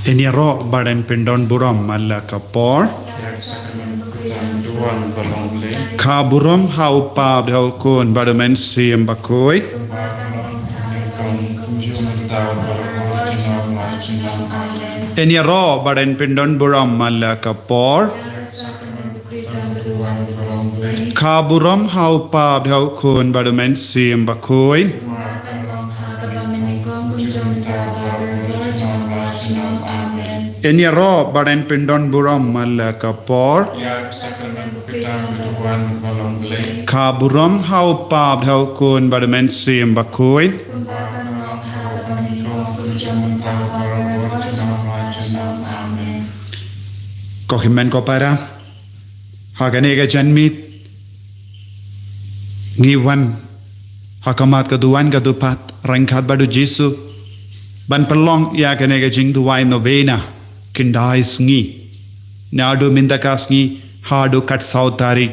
Eniaro badan pendon buram mala kapor Ka buram hau pab hau kun badamen sim bakoi Eniaro badan pendon buram mala kapor Ka buram hau pab hau kun badamen sim bakoi Eniaro badan pendon buram mala kapor Ka buram hau pab hau kun badamen sim bakoi Kohimen ko para Haganega janmit Ngiwan Hakamat kaduan kadupat Rangkat badu Jisu Ban pelong ya kanega jing duwai Nobena Kindai Sngi Nadu mindaka Sngi Hadu kat sautari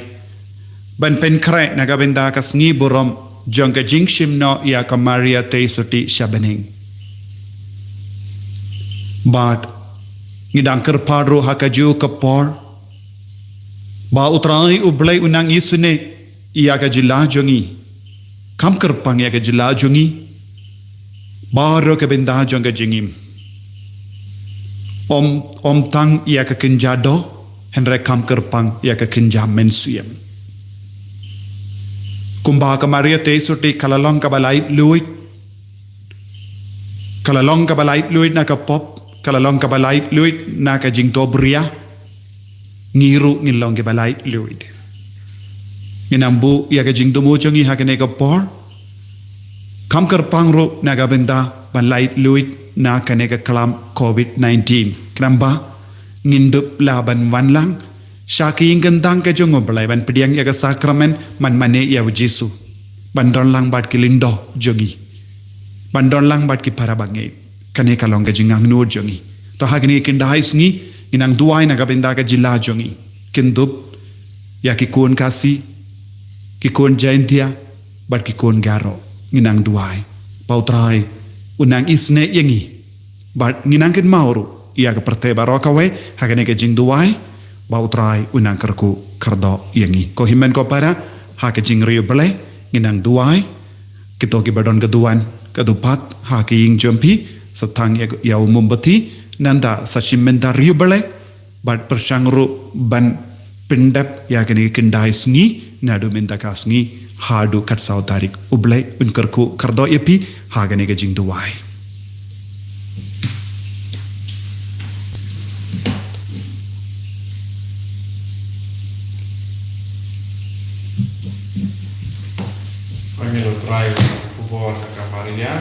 Ban penkre nagabindaka Sngi buram JONG Ka Jingshimnoh ya Ka Maria Theisotti Bneng But Ngidangker padro hakaju kapor Ba utrai ublai unang isune Iya ka jila jongi Kam kerpang ya ka jila jongi Baro ka benda JONG Ka Jingim Om tang ia ka kenjado Henry kam kerpang ia ka kenjam mensuyam Kumba Ka Maria Theisotti kalalong ka balait luit Kalalong ka balait luit na ka pop Kalalong ka balait luit na ka jingtobria Ngiru ngilong ka balait luit Nginambu ia ka jingtumu jongi hakane ka por Kam kerpang ro na ka benda balait luit na kaneka kalam COVID-19 kenamba ngindup laban wanlang Shaking gentang ke jongo belai ban pediang ya ka sakramen man mane ya Jisu bandon lang bat kilindo jogi bandon lang bat ki parabange kaneka long ka jingang nur jongi to hagni kindai sngi inang duai na ka benda ka jila jongi kindup ya ki kun kasi ki kun jaintia bat ki kun garo inang duai pautrai unang isne yangi bat nginangkin mauru ia ke perte barokawe hagane ke jing duai bautrai unang kerku kerdo yangi ko himen ko para ha ke jing riu bele nginang duai kito ki badon keduan kedupat ha ke ying jompi setang ya umum beti nanda sashimenta riu bele bat persangru ban pendap ya kene kendai sngi nadu menta kasngi hadu kat sautarik ublai unkerku kerdo epi hagane ke jing duai Try Ka Maria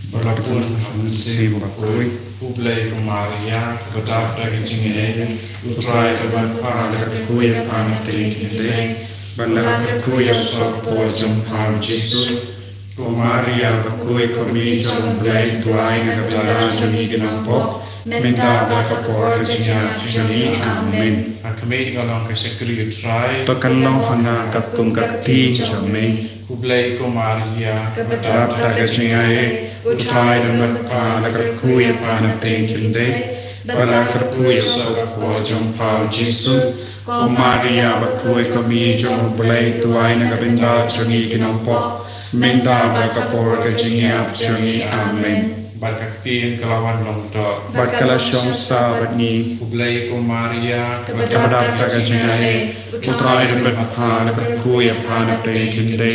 Berlakuan Sim Bakoi Ublai Ka Maria Kedap Ka Jingngeit Utrai Ka phah Kui Panateng Kite Balak Kui Sopo Jompau Jisu Ka Maria Bakoi Kami Jomblai Tuai Nagabala Jomi Ginampok Minta Bakapor Jingshimnoh Amen Kami Kalong Ka Sekri Utrai Tokalong hanga kakum kakti jome Ublai Ka Maria Kedap Ka Jingngeit Utrai dan phah Kui Panateng Kite Balak Kui Sopo Jompau Jisu Ka Maria Bakoi Kami Jomblai Tuai Nagabala Jomi Ginampok Minta Bakapor Jingshimnoh Amen Barkaktiin kelawan longtok Barkalasyon sa badni Ublai Ka Maria Kedap Ka Jingngeit Utrai dan phah Kui Panateng Kite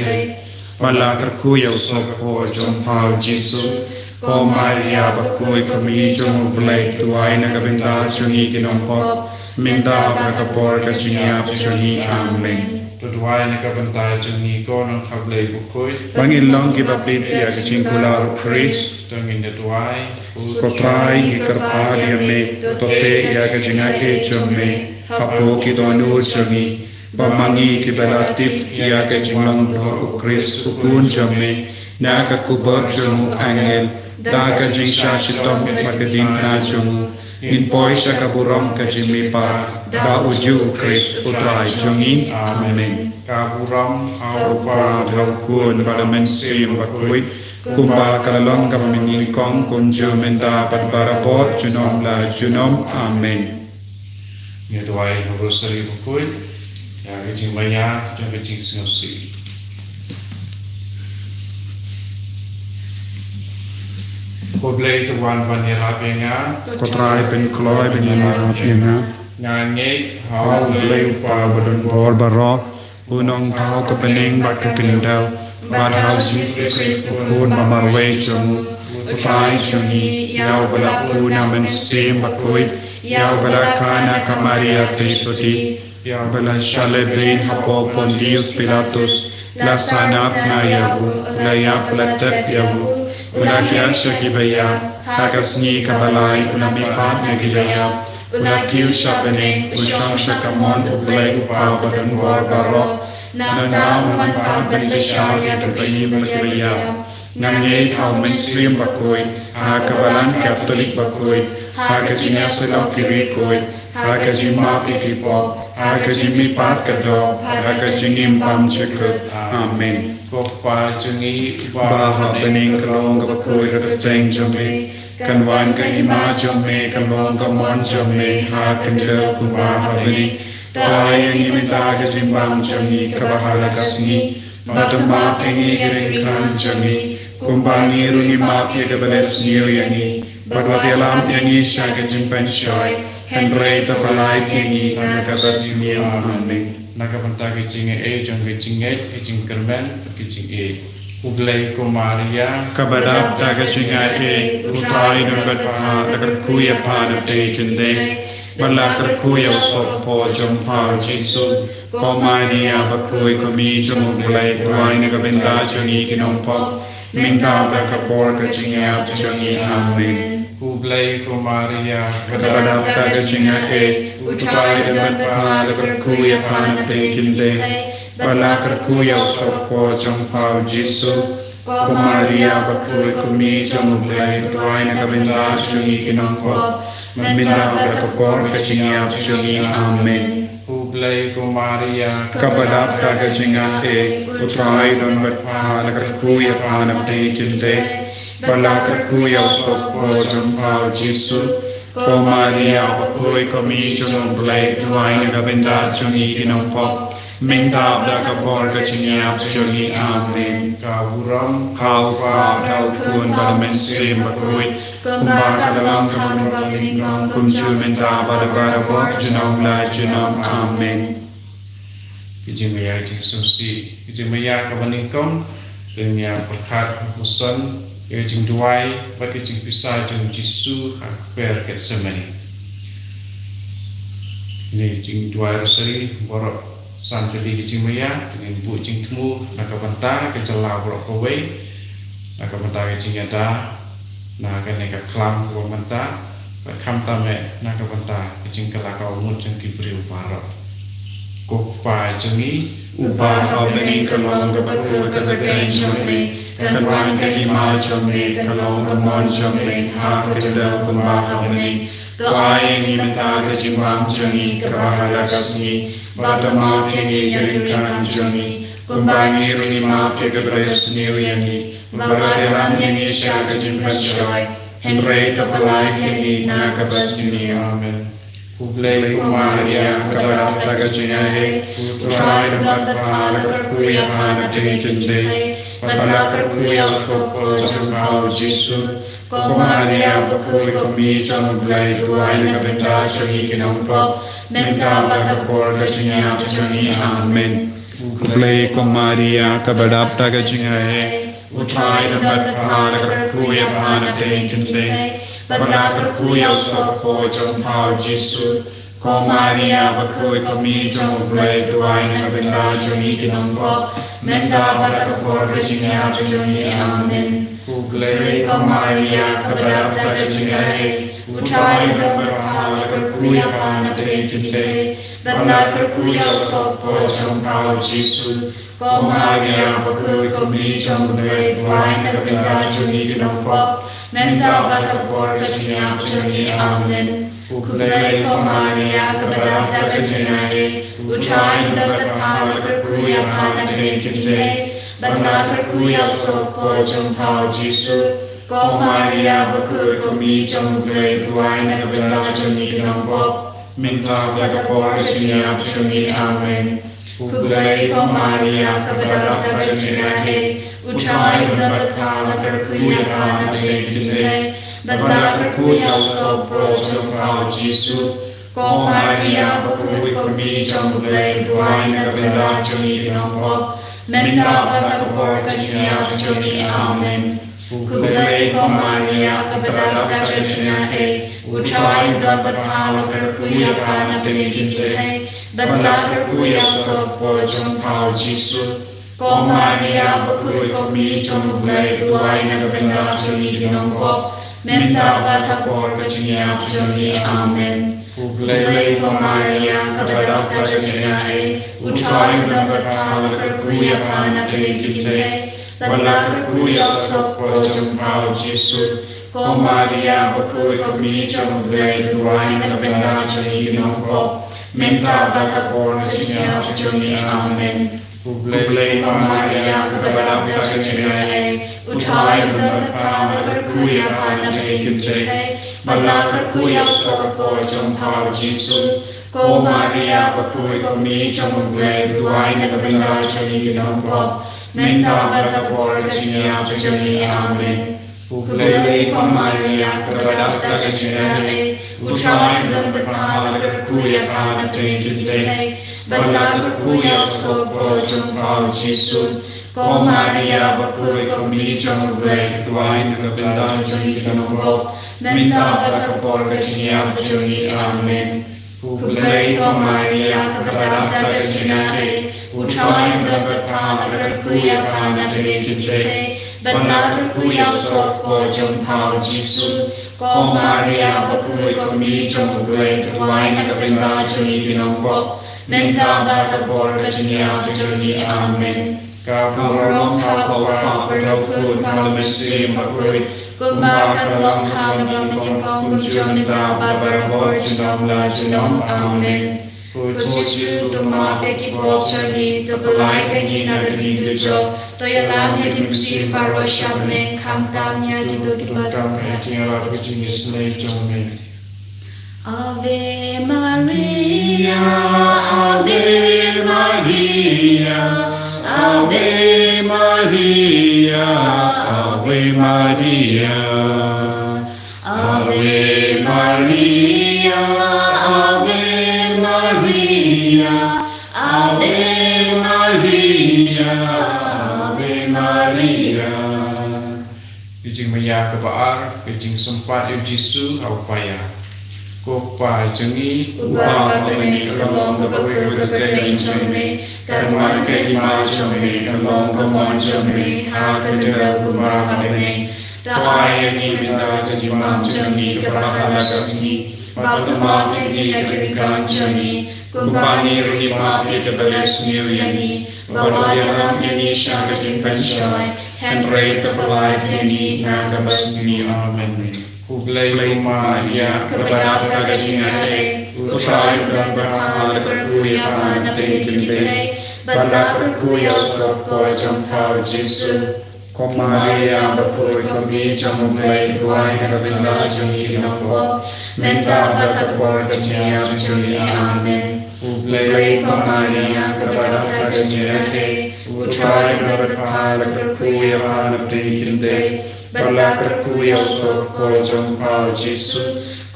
Balak Kui Sopo Jompau Jisu Ka Maria Bakoi Kami Jomblai Tuai Nagabala Jomi Ginampok Minta Bakapor Jingshimnoh Amen Tuduai Nagabala Jomi Ko Nong Kablai Bukoi Bangilong gibapit ya kecingkular Chris Tengin Tuai Kotrai gikerpa dia me tote ya kecingake jome Apo Kito anu jongi Bamangi kibalatip ya kecinglang bro Chris ukun jome Na kakubot jomu angel Da kecingshashidom makadin na jomu In poi shakaburam kajimipa Da uju Chris utrai jongi Amen Kaburam Aupa dhaukun badamen sim bakui kumba kalalong kamamingin kong kunju menda padbarabot junom la junom amen. Ngedwai ROSARY bukui ya kecing maya dan kecing sengosi. Koblei tuan banira penga Kotrai pen kloy pen yamara penga ngangei hau blei upa badon bor barok unong hau ke Bneng bat ke Pindau bat hau Jisu pun mamarwe jung Kotrai jungi yau balak una mensim bakui yau balak Ka Maria Theisotti yau balak Shalebin hapo Pontius Pilatus lasanap na yahu layap latek yahu Ulah kiasya kibaya, hagas Sngi kabalai, ulah mipat negidaya, ulah kiu Bneng, usang syakamon ublay upa badan war barok, nanam manpat bendesar yang terbayi berkebaya, ngangay hau mainstream bakui, hakabalan Katolik bakui, hakajinya selok kirikui, hakajimap ikipop, hakajimipat kedok, hakajingimpam cekut. Amin. Kokpa jungi Baha Bneng kalong kapakui kakateng jome kanwan kahima jome kalong kamon jome ha kandel kumbaha Bneng Tuayang imita kajimbang jome kabahala kasni matama pengi gerengkan jome kumbangi rungi mafya kabales niyo yangi badwati alam yangi siya kajimpan syoy henrei tapalay yangi nakabas niyo amin. Nakapanta kecing jong Jingngeit Jingkren St Ublei Ka Maria Kabadap daga Jingngeit utrai nagat phah dagar kuya phah de kinde balakar kuya sopo jompa Jisu Ka Maria bakui kami jom Ublei tuai nagabenda jongi kinompo minta bakapor ka Jingngeit jongi amen. Ublei Ka Maria Kabadap daga Jingngeit utrai nagat phah dagar kuya phah de kinde balakar kuya sopo jompa Jisu Ka Maria bakui kami jom Ublei tuai nagabenda jongi kinompo minta bakapor ka Jingngeit jongi amen. Ublei Ka Maria Kabadap daga Jingngeit utrai nagat phah dagar kuya phah de kinde balakar kuya sopo jompa Jisu Ka Maria bakui kami jom Ublei tuai nagabenda jongi kinompo minta bakapor ka Jingngeit jongi amen. Kaburam Hau pa hau kun balamensim bakui kumba kadalam kamaming kunju minta badabarabot junom la junom amen. kecing maya Jingsusi kecing maya kabaningkom dengan perkat husan kecing duai bat kecing pisah jong Jisu hakper ket semani. Ini kecing duai ROSARY borok santri kecing maya dengan bu kecing temu nakabanta kecelah borok kowe nakabanta kecing ada nakan neka klam ko manta kham tame nakabanta kecing kelakau mut jong kibriu parok kokpa jongi Ubaha Bneng kalong kapakui kakateng jome kanwan kahima jome kalong kamon jome ha kadal kumbaha Bneng Tuayang imita kajimbang jongi kabahala kasni batama pengi gerengkan jongi kumbangi rungi mafya kabres niyo yangi baratelam yangi siya kajimpan syoy henrei tapalay yangi nakabas niyo amen. Ublei Ka Maria kabadap daga Jingngeit utrai nagat phah dagar kuya phah de kinde balakar kuya sopo jompa Jisu Ka Maria bakui kami jom Ublei tuai nagabenda jongi kinompo minta bakapor ka Jingngeit jongi amen. Ublei Ka Maria kabadap daga Jingngeit utrai nagat phah dagar kuya phah de kinde balakar kuya sopo jompa Jisu Ka Maria bakui kami jom Ublei tuai nagabenda jongi kinompo minta bakapor ka Jingngeit jongi amen. Ublei Ka Maria kabadap daga Jingngeit utrai nagat phah dagar kuya phah de kinde balakar kuya sopo jompa Jisu Ka Maria bakui kami jom Ublei tuai nagabenda jongi kinompo minta bakapor ka Jingngeit jongi amen. Ublei Ka Maria kabadap daga Jingngeit utrai nagat phah dagar kuya phah de kinde บรรดาพระผู้เยาว์โสโปรดจงเผาจิสุก็มาริยาบุคคลก็มีจงเปลยถวายในบรรดาจงมีน้องพบมินทาพระตะโพรจิญญาจงมีอาเมนผู้เปลยก็มาริยากับบรรดาพระจิญญาเออุทายอุดมบัตถาและพระผู้เยาว์พานักเลงกินเทบรรดาพระผู้เยาว์โสโปรดจงเผาจิสุก็มาริยาบุคคลก็มีจงเปลยถวายในบรรดาจงมีน้องพบมินทาพระตะโพรจิญญาจงมีอาเมนผู้เปลยก็มาริยากับบรรดาพระจิญญาเออุทายอุดมบัตถาและพระผู้เยาว์พานักเลงกินเทบรรดาพระผู้เยาว์โสโปรดจงเผาจิสุก็มาริยาบุคคลก็มีจงเปลยถวายในบรรดาจงมีน้องพบมินทาพระตะโพรจิญญาจงมีอาเมนผู้เปลยก็มาริยากับบรรดาพระจิญญาเออุทายอุดมบัตถาและพระผู้เยาว์พานักเลงกินเทบรรดาพระผู้เยาว์โสโปรดจงเผาจิสุก็มาริยาบุคคลก็มีจงเปลยถวายในบรรดาจงมีน้องพบมินทาพระตะโพรจิญญาจงมีอาเมนผู้เปลยก็มาริยากับบรรดาพระจิญญาเออุทายอุดมบัตถาและพระผู้เยาว์พานักเลงกินเทบรรดาพระผู้เยาว์โสโปรดจงเผาจิสุก็มาริยาบุคคลก็มีจงเปลยถวายในบรรดาจงมีน้องพบมินทาพระตะโพรจิญญาจงมีอาเมนผู้เปลยก็มาริยากับบรรดาพระจิญญาเออุทายอุดมบัตถาและพระผู้เยาว์พานักเลงกินเทบรรดาพระผู้เยาว์โสโปรดจงเผาจิสุก็มาริยาบุคคลก็มีจงเปลยถวายในบรรดาจงมีน้องพบมินทาพระตะโพรจิญญาจงมีอาเมนผู้เปลยก็มาริยากับบรรดาพระจิญญาเออุทายอุดมบัตถาและพระผู้เยาว์พานักเลงกินเทบรรดาพระผู้เยาว์โสโปรดจงเผาจิสุก็มาริยาบุคคลก็มีจงเปลยถวายในบรรดาจงมีน้องพบมินทาพระตะโพรจิญญาจงมีอาเมนข้าพระองค์ข้าขอพระพระคุณพระมิตรสิมพระคุณกุมารกระลองข้าพระองค์ยังคงกุศลนิตาบาบารบริจินอมลาจินอมอาเมนผู้จิสุตุมาเปกิปอบชนีตุปลายกันยินาดนิดุจตัวยลามยากิมสีปารวชับเนงคำตามยากิดุกิบดองยาจิงราบุจินิสเนจงเมAve Maria Ave Maria Ave Maria Ave Maria Ave Maria Ave Maria Ave Maria Ave Maria Kijing maya kebaar kijing sempat Jisu upaya Kopa jengi upah mengi kalong kebawe kebawe jengi karman kehima jengi kalong kemon jengi ha kedera kumah mengi Tuai ini minta jajimam jengi kebahala kasni Batama ini kerikan jengi Kumpani rinima kebawe sniu yani Bawa dalam ini syang Jingkren St Henry terpelai ini nagabas sniu amenผู้เปลยมาริยากับบรรดาพระจิญญาเออุทายอุดมบัตถาและพระผู้เยาว์พานักเลงกินเทบรรดาพระผู้เยาว์โสโปรดจงเผาจิสุก็มาริยาบุคคลก็มีจงเปลยถวายในบรรดาจงมีน้องพบมินทาพระตะโพรจิญญาจงมีอาเมนผู้เปลยก็มาริยากับบรรดาพระจิญญาเออุทายอุดมบัตถาและพระผู้เยาว์พานักเลงกินเทบรรดาพระผู้เยาว์โสโปรดจงเผาจิสุ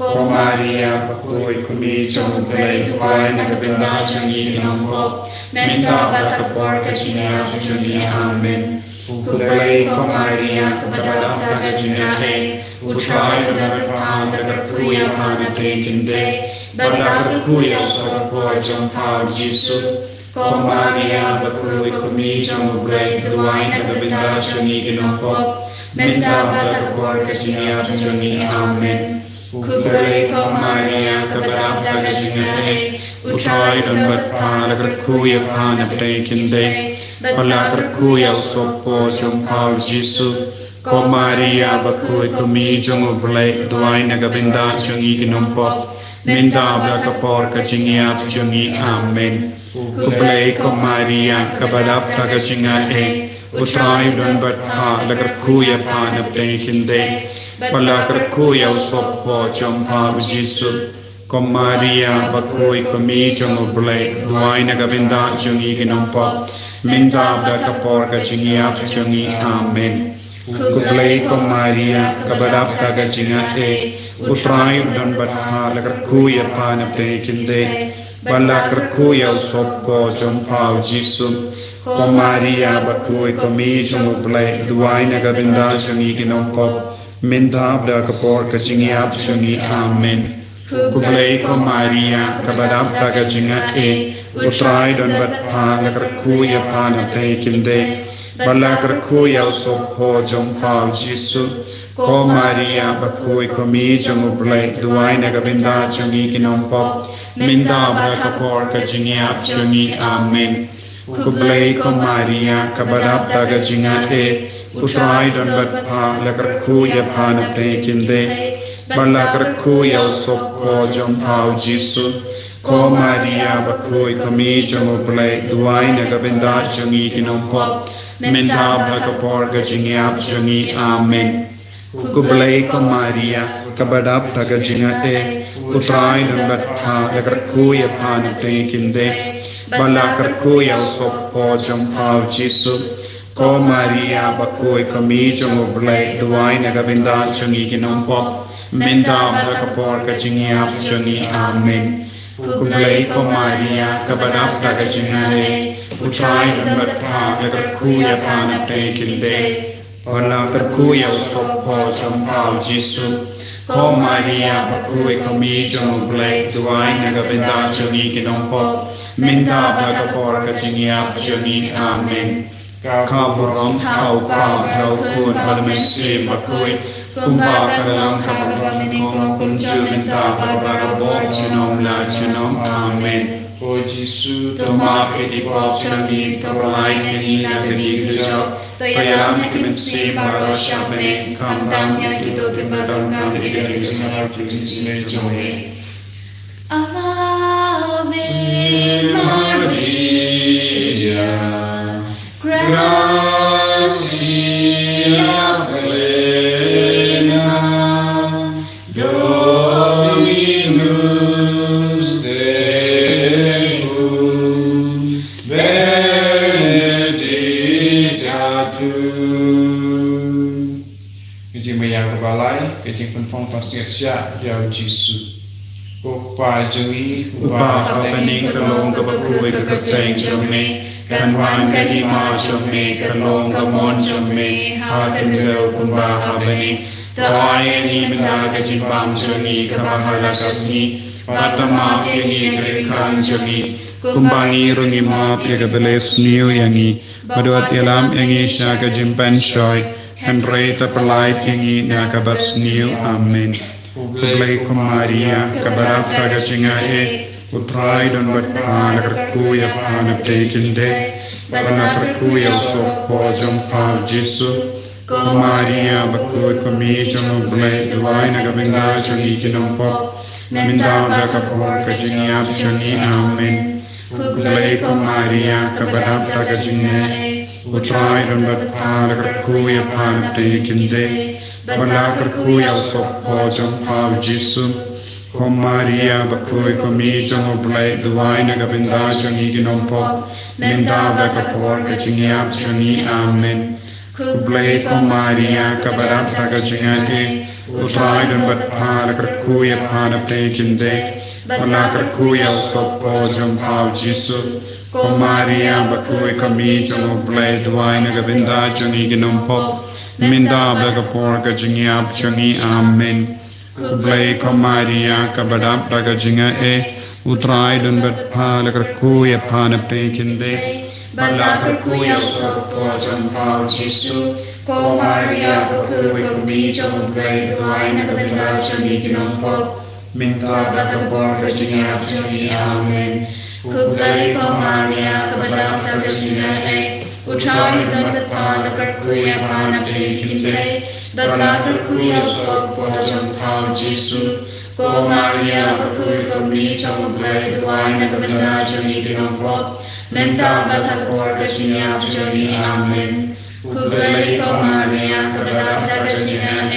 ก็มาริยาบุคคลก็มีจงเปลยถวายในบรรดาจงมีน้องพบมินทาพระตะโพรจิญญาจงมีอาเมนผู้เปลยก็มาริยากับบรรดาพระจิญญาเออุทายอุดมบัตถาและพระผู้เยาว์พานักเลงกินเทบรรดาพระผู้เยาว์โสโปรดจงเผาจิสุก็มาริยาบุคคลก็มีจงเปลยถวายในบรรดาจงมีน้องพบมินทาพระตะโพรจิญญาจงมีอาเมนผู้เปลยก็มาริยากับบรรดาพระจิญญาเออุทายอุดมบัตถาและพระผู้เยาว์พานักเลงกินเทบรรดาพระผู้เยาว์โสโปรดจงเผาจิสุก็มาริยาบุคคลก็มีจงเปลยถวายในบรรดาจงมีน้องพบมินทาพระตะโพรจิญญาจงมีอาเมนผู้เปลยก็มาริยากับบรรดาพระจิญญาเอ อุตรายดนบัดพาและกระคุยพานเปกินเดบลากระคุยเอาศพพอจงพาจิสุกอมาเรียบัคุยก็มีจงอุบเลด้วยนักบินดาจงอีกินอมปอบมินดาบดากปอร์กจิงยับจงอีอาเมนกุบเลกอมาเรียกบดับตากจิงเออุตรายดนบัดพาและกระคุยพานเปกินเดบลากระคุยเอาศพพอจงพาจิสุกอมาเรียบัคุยก็มีจงอุบเลด้วยนักบินดาจงอีกินอมปอบมินดาบดากปอร์กจิงยับจงอีอาเมนกุบเลกอมาเรียกบดับตากจิงเออุตรายดนบัดพาและกระคุยพานเปกินเดบลากระคุยเอาศพพอจงพาจิสุกอมาเรียบัคุยก็มีจงอุบเลด้วยนักบินดาจงอีกินอมปอบมินดาบดากปอร์กจิงยับจงอีอาเมนกุบเลกอมาเรียกบดับตากจิงเออุตรายดนบัดพาและกระคุยพานเปกินเดบลากระคุยเอาศพพอจงพาจิสุกอมาเรียบัคุยก็มีจงอุบเลด้วยนักบินดาจงอีกินอมปอบมินดาบดากปอร์กจิงยับจงอีอาเมนกุบเลกอมาเรียกบดับตากจิงเออุตรายดนบัดพาและกระคุยพานเปกินเดบลากระคุยเอาศพพอจงพาจิสุกอมาเรียบัคุยก็มีจงอุบเลด้วยนักบินดาจงอีกินอมปอบมินดาบดากปอร์กจิงยับจงอีอาเมนกุบเลกอมาเรียกบดับตากจิงเออุตรายดนบัดพาและกระคุยพานเปกินเดบลากระคุยเอาศพพอจงพาจิสุกอมาเรียบัคุยก็มีจงอุบเลด้วยนักบินดาจงอีกินอมปอบมินดาบดากปอร์กจิงยับจงอีอาเมนข้าพร้อมเข้าป่าเราควรบารมีสีบัคุยคุมบากระลังขับรมินิคมคุมจูมินตาบาบาระบอกชนมลาชนมอาเมนโอจิสุตัวมาเปิดปอบชนีตัวไลนีนักดีกุจอกตัวยัมกิมิสีบารอชาเปนคำตามยาคิโตกิบาดองกันอิเดกิสมาฟิจิเนจงเออาเวมาริยาGracia plena Dominus tecum benedicta tu กิจเมียกบาลายกิจเป็นฟองตัดเสียชะยาวจิสุกุปาจงีอุปาเอาเป็นนิงกะลงกะบะคุยกะกะเตงจงเมกันวานกะหิมาจงเมกะลงกะมอนจงเมหากันเจวกุมบาหาเป็นนิตายนีมินดากะจิปามจงีกะมหาลกัสนีปัตมาเอนีกริคันจงีกุมบานีรุงิมาเปกะเบเลสนิวยังงีบดวดเอลามยังงีชากะจิมปันชอยฮันเรตะปลายยังงีนากะบัสนิวอาเมนKublai Maria kabarap tagachingaอุตรายดนบัดพาและกระคุยพานเปกินเดบลากระคุยศพพอจงพาจิสุกอมาเรียบัคุยก็มีจงอุบเลด้วยนักบินดาจงอีกินอมปอบมินดาบดากปอร์กจิงยับจงอีอาเมนกุบเลกมาเรียกบดับตากจิงเนอุตรายดนบัดพาและกระคุยพานเปกินเดบลากระคุยศพพอจงพาจิสุกอมาเรียบัคุยก็มีจงอุบเลด้วยนักบินดาจงอีกินอมปอบมินดาบดากปอร์กจิงยับจงอีอาเมนKublai Maria kabarap tagachinga utrai dan bat pha la krakuya phana plekinde bala krakuya sopo jom pau Jisu ko Maria bakui kami jom blai duai na gabinda jongi ginom pop minda baga por ka jingyap jongi amen Kublai Maria kabarap tagachinga utrai dan bat pha la krakuya phana plekinde Bala berkuya sopo jom pau Jisu ko Maria berkuya kami jom blai duai na gabinda jongi ginom pop minta bakapor kajingap jongi amen Kublai Maria kabadap tagajinga utrai dan batpa la berkuya phana plekinde bala berkuya sopo jom pau Jisu ko Maria berkuya kami jom blai duai na gabinda jongi ginom pop Minta bakapor kajingap jongi amen Kublai Ka Maria Kabada Dagajina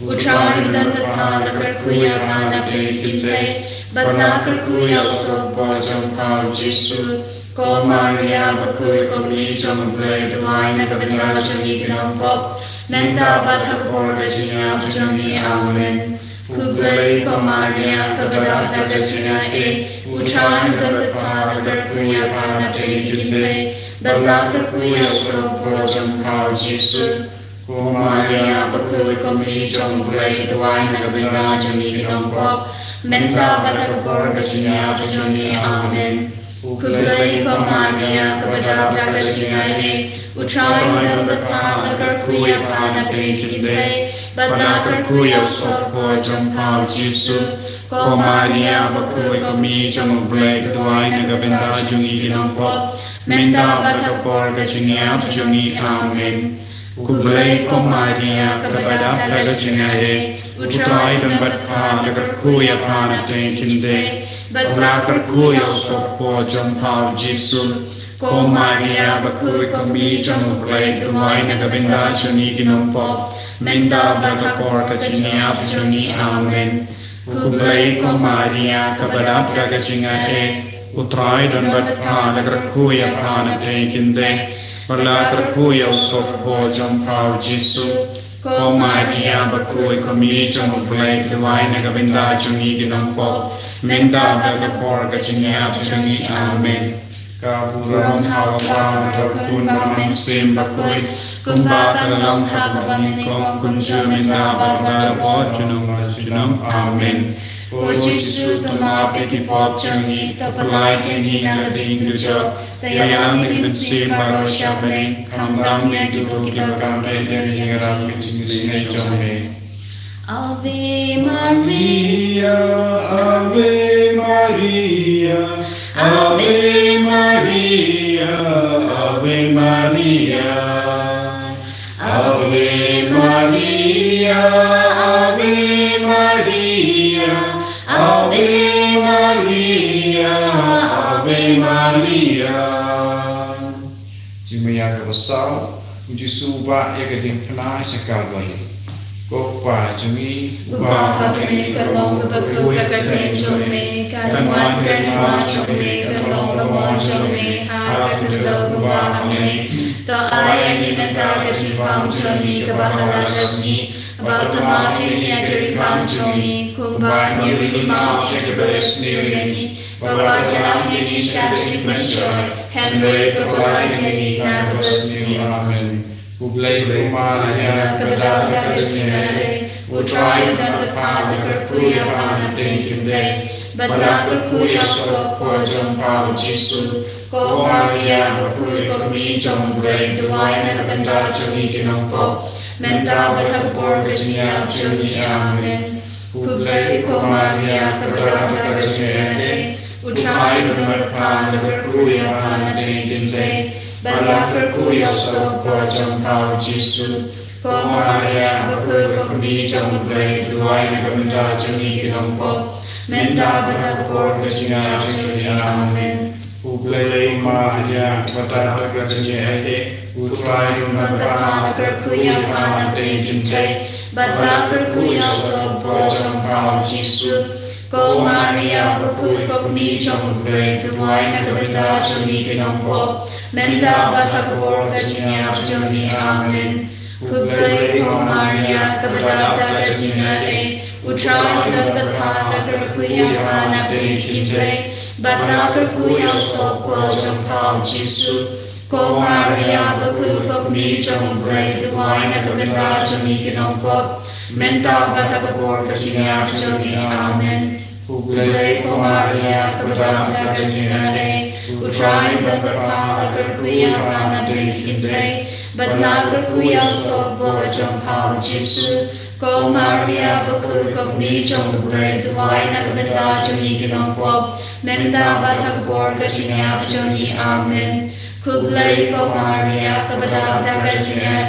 Utrai dan Batha Lakarkuya Pana Pekite Batna Karkuya So Bojam Pao Jisu Ko Maria Bakui Kobli Jom Blay Duaina Kabada Jami Ginam Pop Menta Batha Kaporda Jina Jami Amen Kublai Ka Maria Kabada Dagajina Utrai dan Batha Lakarkuya Pana Pekite Batna Karkuya So Bojam Pao Jisu Ko Maria Bakui Kobli Jom Blay Duaina Kabada Jami Ginam Pop Menta Batha Kaporda Jina Jami Amen Kublai Ka Maria Kabada Dagajina Utrai dan Batha Lakarkuya Pana Pekite Batna Karkuya So Bojam Pao Jisu Ko Maria Bakui Kobli Jom Blay Duaina Kabada Jami Ginam Pop Menta Batha Kaporda Jina Jami Amen Kublai Ka Maria Kabada Dagajina Utrai dan Batha Lakarkuya Pana Pekite Batna Karkuya So Bojam Pao Jisu Ko Maria Bakui Kobli Jom Blay Duaina Kabada Jami Ginam Pop Menta Batha Kaporda Jina Jami Amen Kublai Ka Maria Kabada Dagajina Utrai dan Batha Lakarkuya Pana Pekite Batna Karkuya So Bojam Pao Jisu Ko Maria Bakui Kobli Jom Blay Duaina Kabada Jami Ginam Pop Menta Batha Kaporda Jina Jami Amen Kapuram Hawapan Rakun Manam Sim Bakui Kumba Kalalam Hakabanikong Kunju Menta Batha Junum Amen O Jisu Tama Peki Pop Jangi Tapalai Tengi Nagating Dujo Tayalang Nagbensi Baro Shaphang Kamdam Kito Kiba Kampe Jingkren St Joby Ave Maria, Ave Maria, Ave Maria, Ave Maria, Ave Maria, Ave Maria, Ave Maria, Ave Maria. Jimaya Kabasau, Jingshimnoh Yakating Phah Sngewbha. Kwah Joby Bahagi Kalong Bakru Kakaten Joby Kanwan Kanwan Joby Kalong Lamon Joby Hakadalo Bahagi To Ayani Nata Kachipam Joby Kabahala Rasmi Batamani Yakaripam Joby Kumba Niri Mau Yakabalas Niri Bawakanam Yini Jingkren St Henry Kabalai Nakalas Amen Kublai Ka Maria Kabada Dagajina Utrai dan Batha Lakarkuya Pana Pekite Batna Karkuya So Bojam Pao Jisu Ko Maria Bakui Kobli Jom Blay Duaina Kabada Jami Ginam Pop Menta Batha Kaporda Jina Jami Amen Kublai Ka Maria Kabada Dagajina Utrai dan Batha Lakarkuya Pana Pekite Batna Karkuya So Bojam Pao Jisu Ko Maria Bakui Kobli Jom Blay Duaina Kabada Jami Ginam Pop Menta Batha Kaporda Jina Jami Amen Kublai Ka Maria Kabada Dagajina Utrai dan Batha Lakarkuya Pana Pekite Batna Karkuya So Bojam Pao Jisu Ko Maria Bakui Kobli Jom Blay Duaina Kabada Jami Ginam Pop Menta Batha Kaporda Jina Jami Amen Kublai Ka Maria Kabada Dagajina Utrai dan Batha Lakarkuya Pana Pekite Batna Karkuya So Bojam Pao Jisu Ko Maria Bakui Kobli Jom Blay Duaina Kabada Jami Ginam Pop Menta Batha Kaporda Jina Jami Amen Kublai Ka Maria Kabada Dagajina Utrai dan Batha Lakarkuya Pana Pekite Batna Karkuya So Bojam Pao Jisu Ko Maria Bakui Kobli Jom Blay Duaina Kabada Jami Ginam Pop Menta Batha Kaporda Jina Jami Amen Kublai Ka Maria Kabada Dagajina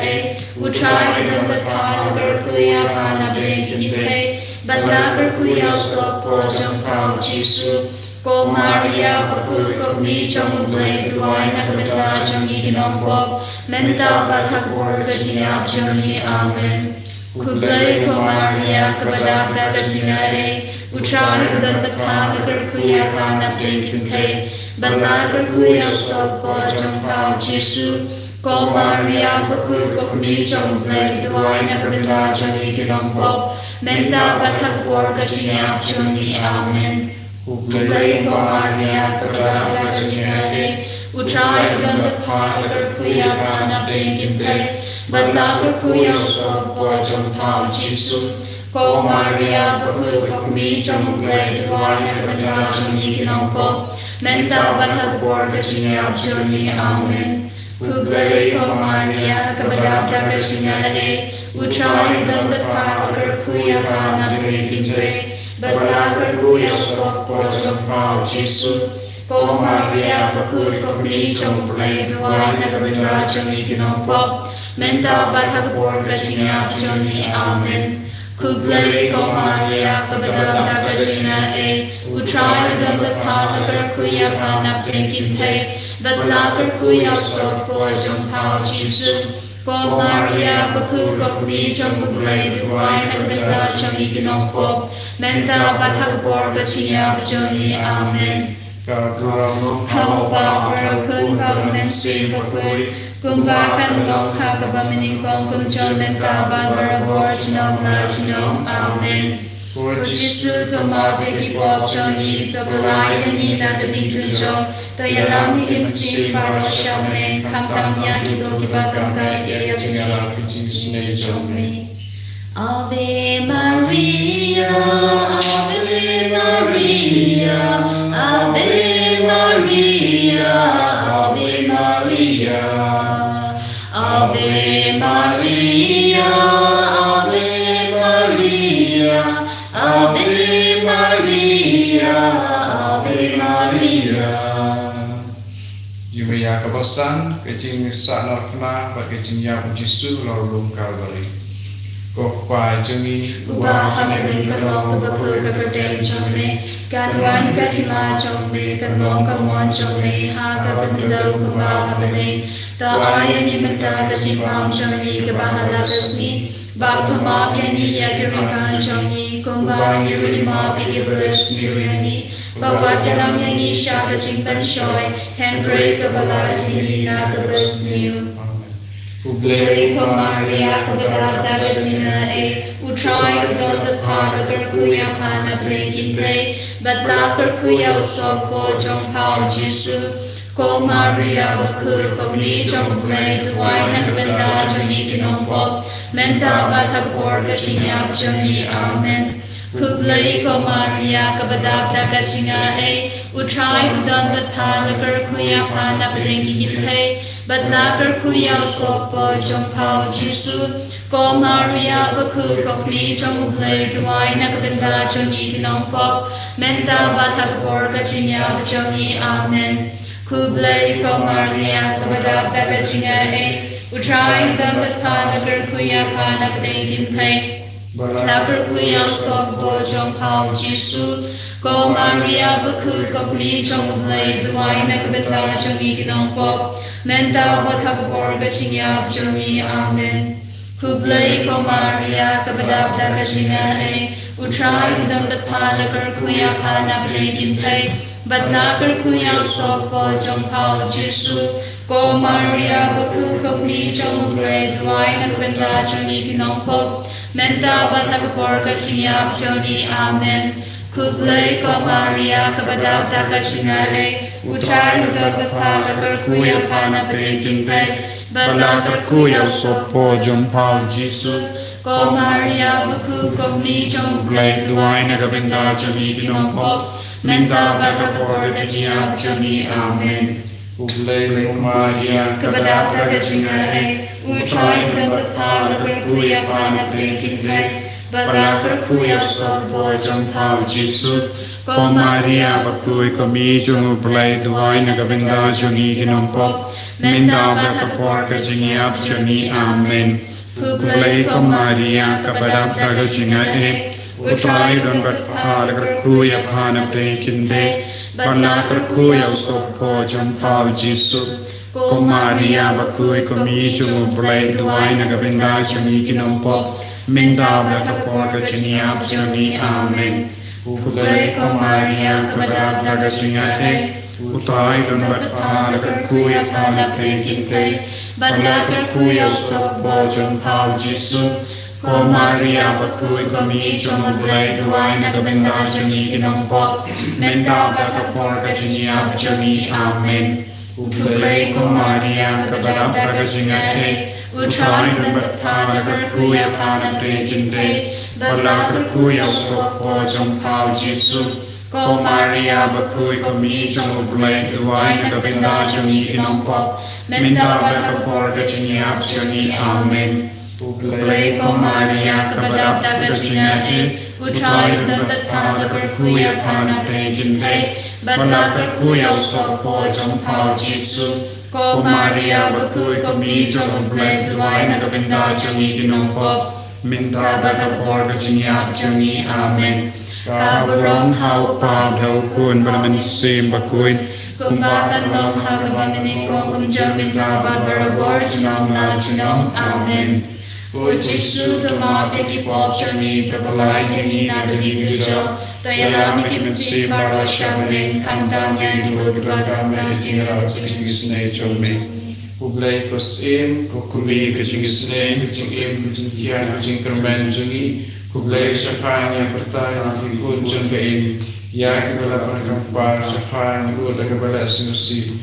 Utrai dan Batha Lakarkuya Pana Pekite Batna Karkuya So Bojam Pao Jisu Ko Maria Baku Kopni Jong Blay Duai Nakabenda Jongi Kinong Pop Menta Bathak Word Gajina Jongi Amen Kublay Ko Maria Kabadab Dagajina E Utrai Udan Batha Nakarkuya Pana Blinkin Te Bala Karkuya Sokpo Jong Pao Jisu Ko Maria Baku Kopni Jong Blay Duai Nakabenda Jongi Kinong Pop Menta Bathak Word Gajina Jongi Amen Kublay Ko Maria Kabadab Dagajina E Utrai Udan Batha Nakarkuya Pana Blinkin Te Bala Karkuya Sokpo Jong Pao Jisu Ko Maria Baku Kopni Jong Blay Duai Nakabenda Jongi Kinong Pop Menta Bathak Word Gajina Jongi Amen Kublay Ko Maria Kabadab Dagajina E Utrai Udan Batha Nakarkuya Pana Blinkin Te Bala Karkuya Sokpo Jong Pao Jisu Ko Maria Baku Kopni Jong Blay Duai Nakabenda Jongi Kinong Pop Menta Bathak Word Gajina Jongi Amen Kublay Ko Maria Kabadab Dagajina E Utrai Udan Batha Nakarkuya Pana Blinkin Te Bala Karkuya Sokpo Jong Pao Jisu Ko Maria Baku Kopni Jong Blay Duai Nakabenda Jongi Kinong Pop Menta Bathak Word Gajina Jongi Amen How about Kun Bauman Sing Bakui Kumba Kan Long Hakaba Mining Kong Kum John Menta Badara Bor Chinom Na Chinom Amen For Jisu Toma Beki Bob Johnny Tobalai Dani Natani Tunjo Toyalam Him Sing Paro Shamane Kam Tam Yaki Do Kiba Kam Kar Eya Joby Ave Maria, Ave Maria, Ave Maria, Ave Maria, Ave Maria, Ave Maria, Ave Maria, Ave Maria. Jumaya kabasan, kecing sanarkna, kecing yang Jisu lalu Kalvari. Kwah Jongi Ubah Hamil Kalong Baku Kabade Jongi Kanwan Kahima Jongi Kalong Kamon Jongi Haga Kandau Kubah Hamil Ta Ayani Menta Kachipam Jongi Kabahala Kasni Baktama Yani Yagirikan Jongi Kumbang Yurima Bigibus Nirani Bawatilam Yani Shaka Jingpen Shoy Hand Pray to Baladini Nakabus New Kublay Ko Maria Kabadab Dagajina E Utrai Udan Batha Nakarkuya Pana Blinkin Te Bala Karkuya Sokpo Jong Pao Jisu Ko Maria Baku Kopni Jong Blay Duai Nakabenda Jongi Kinong Pop Menta Bathak Word Gajina Jongi Amen Kublay Ko Maria Kabadab Dagajina E Utrai Udan Batha Nakarkuya Pana Blinkin Te Bala Karkuya Sokpo Jong Pao Jisu Ko Maria Baku Kopni Jong Blay Duai Nakabenda Jongi Kinong Pop Menta Bathak Word Gajina Jongi Amen Kublay Ko Maria Kabadab Dagajina E Utrai Udan Batha Nakarkuya Pana Blinkin Te Bala Karkuya Sokpo Jong Pao Jisu Ko Maria Baku Kopni Jong Blay Duai Nakabenda Jongi Kinong Pop Menta Bathak Word Gajina Jongi Amen Kublay Ko Maria Kabadab Dagajina E Utrai Udan Batha Nakarkuya Pana Blinkin Te Bala Karkuya Sokpo Jong Pao Jisu Ko Maria Baku Kopni Jong Blay Duai Nakabenda Jongi Kinong Pop Menta Bathak Word Gajina Jongi Amen Kublay Ko Maria Kabadab Dagajina E Utrai Udan Batha Nakarkuya Pana Blinkin Te Bala Karkuya Sokpo Jong Pao Jisu Ko Maria Baku Kopni Jong Blay Duai Nakabenda Jongi Kinong Pop Menta Bathak Word Gajina Jongi Amen Kublay Ko Maria Kabadab Dagajina E Utrai Udan Batha Nakarkuya Pana Blinkin Te Bala Karkuya Sokpo Jong Pao Jisu Ko Maria Baku Kopni Jong Blay Duai Nakabenda Jongi Kinong Pop Menta Bathak Word Gajina Jongi Amen Kublay Ko Maria Kabadab Dagajina E Utrai Udan Batha Nakarkuya Pana Blinkin Te Bala kerkui au sopo jompau Jisu Ko Maria bakui komi jungu blai duai nagabinda jungi kinompo Minda bakapor kachiniap jungi amen Ukulai ko Maria kabadat laga singate Utai don batpar kerkui apana pekinte Bala kerkui au sopo jompau Jisu Ko Maria bakui komi jungu blai duai nagabinda jungi kinompo Minda bakapor kachiniap jungi amen Ukulai ko Maria kabadat laga singate Utai don batpar kerkui apana pekinte Bala kerkui au sopo jompau Jisu Ko Maria bakui komi jungu blai duai nagabinda jungi kinompo Minda bakapor kachiniap jungi amen Ukulai ko Maria kabadat laga singate Utai don batpar kerkui apana pekinte Bala kerkui au sopo jompau Jisu Ko Maria bakui komi jungu blai duai nagabinda jungi kinompo Minda bakapor kachiniap jungi amen Ka barong hau pa dhau kun baraman sim bakui Kumbatan dong hau kabamini kong kumjaminda bad barabor jinong na jinong amen O Jisu tama peki pop jungi tabalai dini na dini dujo Tayalami kimsi barwa shabling kamdam yang dibudbadam na jingra Jingshimnoh Joby Ublai kosim, kukubi Jingshimnoh, Jingim, Jingtian, Jingkren St Kublai Shaphang yang pertama ikut Jonggain ya kebala perkembar Shaphang ikut kebala sinusi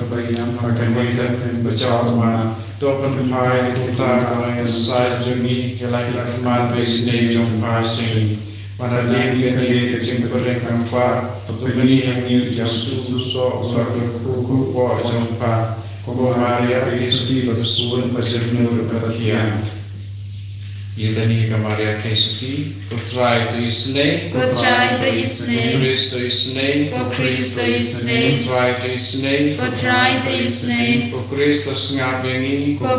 bagi yang makan dan berjawab topan kemai kita yang saya jungi kelak-kelak kemat Sngewbha Jongba sing pada dia ke Jingkren St untuk beli yang Jisu suatu kuku kwah Jongba Ka Maria Theisotti bersuun berjemur berpertian LITANY Ka Maria Theisotti Putra itu Sngi Putra itu Sngi Kristo Sngi Kristo Sngi Putra itu Sngi Putra itu Sngi Kristo Sngewbha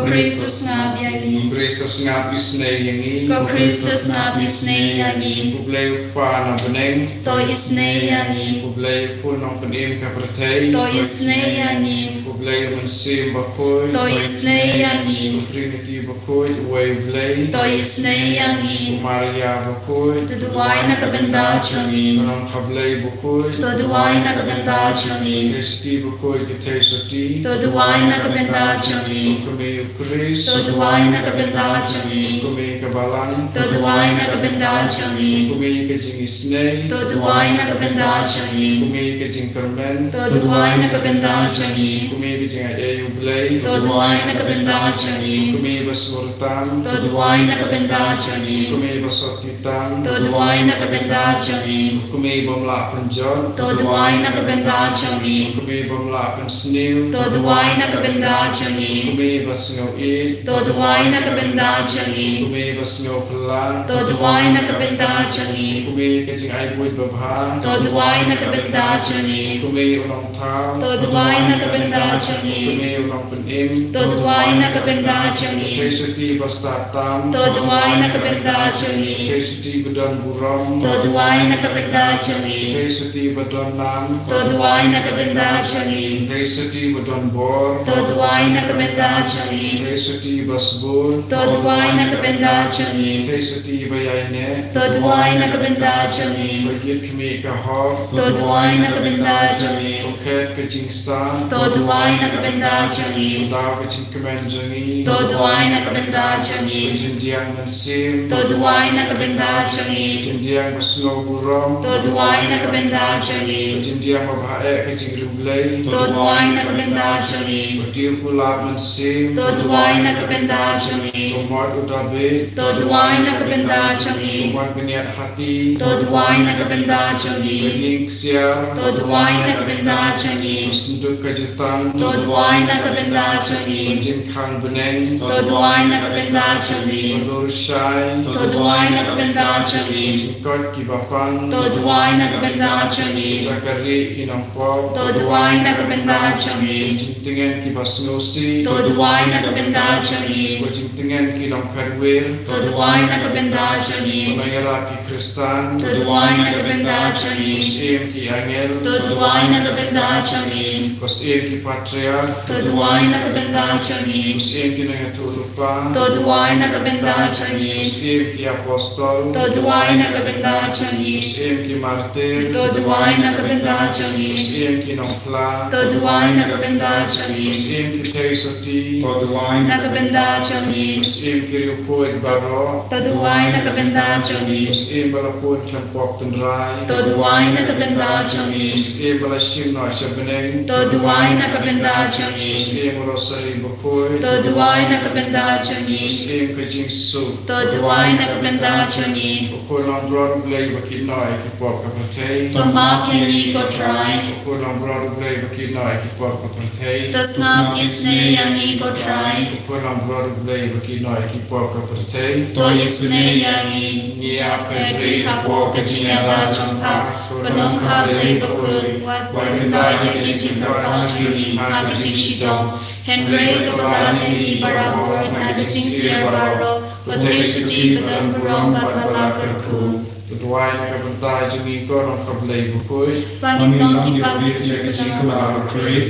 Kristo Sngewbha Kristo Sngewbha Sngi Kristo Sngewbha Sngi Kublai upah na Bneng To Sngi Kublai pun nong penim ka pertai To Sngi Kublai mensim bakoi To Sngi Trinity bakoi way blai To Sngi Maria bakoi Tuduai na kabenda jungi Nong kablai bakoi Tuduai na kabenda jungi Theisotti bakoi ke Theisotti Tuduai na kabenda jungi Kumi Kris Tuduai na kabenda jungi Kumi Kabalang Tuduai na kabenda jungi Kumi ke Jingshimnoh Tuduai na kabenda jungi Kumi ke Jingkren Tuduai na kabenda jungi Kumi ke Jingngeit Blai Tuduai na kabenda jungi Kumi basurtan Tuduai na kabenda jungi Kumi basotitan Tuduai na kabenda jungi Kumi bamla penjot Tuduai na kabenda jungi Kumi bamla pensniu Tuduai na kabenda jungi Kumi basngewit Tuduai na kabenda jungi Kumi basngewplan Tuduai na kabenda jungi Kumi ke Jingngeit babha Tuduai na kabenda jungi Kumi unong thao Tuduai na kabenda jungi Kumi unong penim Tuduai na kabenda jungi Theisotti bastatam Tuduai na kabenda jungi Theisotti badan buram Tuduai na kabenda jungi Theisotti badan nam Tuduai na kabenda jungi Theisotti badan bor Tuduai na kabenda jungi Theisotti basbur Tuduai na kabenda jungi Theisotti bayaine Tuduai na kabenda jungi Bagit kami kahor Tuduai na kabenda jungi Oket ke Jingstan Tuduai na kabenda jungi Daw ke Jingkren St Tuduai na kabenda jungi Jindiang mensim Tuduai na kabenda jungi Jindiang basngau buram Tuduai na kabenda jungi Jindiang mabae ke Jingrublai Tuduai na kabenda jungi Badir pula mensim Tuduai na kabenda jungi Umar udabe Tuduai na kabenda jungi Umar beniat hati Tuduai na kabenda jungi Bening siar Tuduai na kabenda jungi Senduk kejutan Tuduai na kabenda jungi Jingkren Bneng Tuduai na kabenda jungi Rushai, Toduai Nakabenda Jongi, Jingkot Kibapan, Toduai Nakabenda Jongi, Jakari Inampo, Toduai Nakabenda Jongi, Jingtingen Kibasnosi, Toduai Nakabenda Jongi, Jingtingen Kilong Perwir, Toduai Nakabenda Jongi, Mayara Ki Kristan, Toduai Nakabenda Jongi, Kosim Ki Angel, Toduai Nakabenda Jongi, Kosim Ki Patriarch, Toduai Nakabenda Jongi, Kosim Ki Nangaturupa, Toduai Nakabenda Jongi, Kosim Ki Apostol, Toduai Nakabenda Jongi, Kosim Ki Martir, Toduai Nakabenda Jongi, Kosim Ki Nongkla, Toduai Nakabenda Jongi, Kosim Ki Theisotti, Nakabenda Jongi, Kosim Ki Ryupuit Baro, Toduai Nakabenda Jongi, Kosim Balapun Champok Tundrai, Toduai Nakabenda Jongi, Kosim Balashimnoh Bneng, Toduai Nakabenda Jongi, Kosim ROSARY Bapui, Toduai Nakabenda Jongi, Kosim Ka Jingshimnoh, Toduai Nakabenda Jongi, Kolam Broad Blade Bakinoy Kipok Kapatay, Tomak Yangi Gotrai, Kolam Broad Blade Bakinoy Kipok Kapatay, Tasngam Isne Yangi Gotrai, Kolam Broad Blade Bakinoy Kipok Kapatay, To Isne Yangi, Nia Pedri Pedri Hapo Kajingada Jongpa, Kanong Kablay Bakul, Waganda Yagi Jingkren St, Ka Jingshimnoh, Henry Tobalani Barabor, Ka Jingshimnoh, Mathew Badam Burong Bakala Perku, Tuduai Nakabantai Jingiko Nong Kablay Bukui, Pangitong Kipagit Jingkren Chris,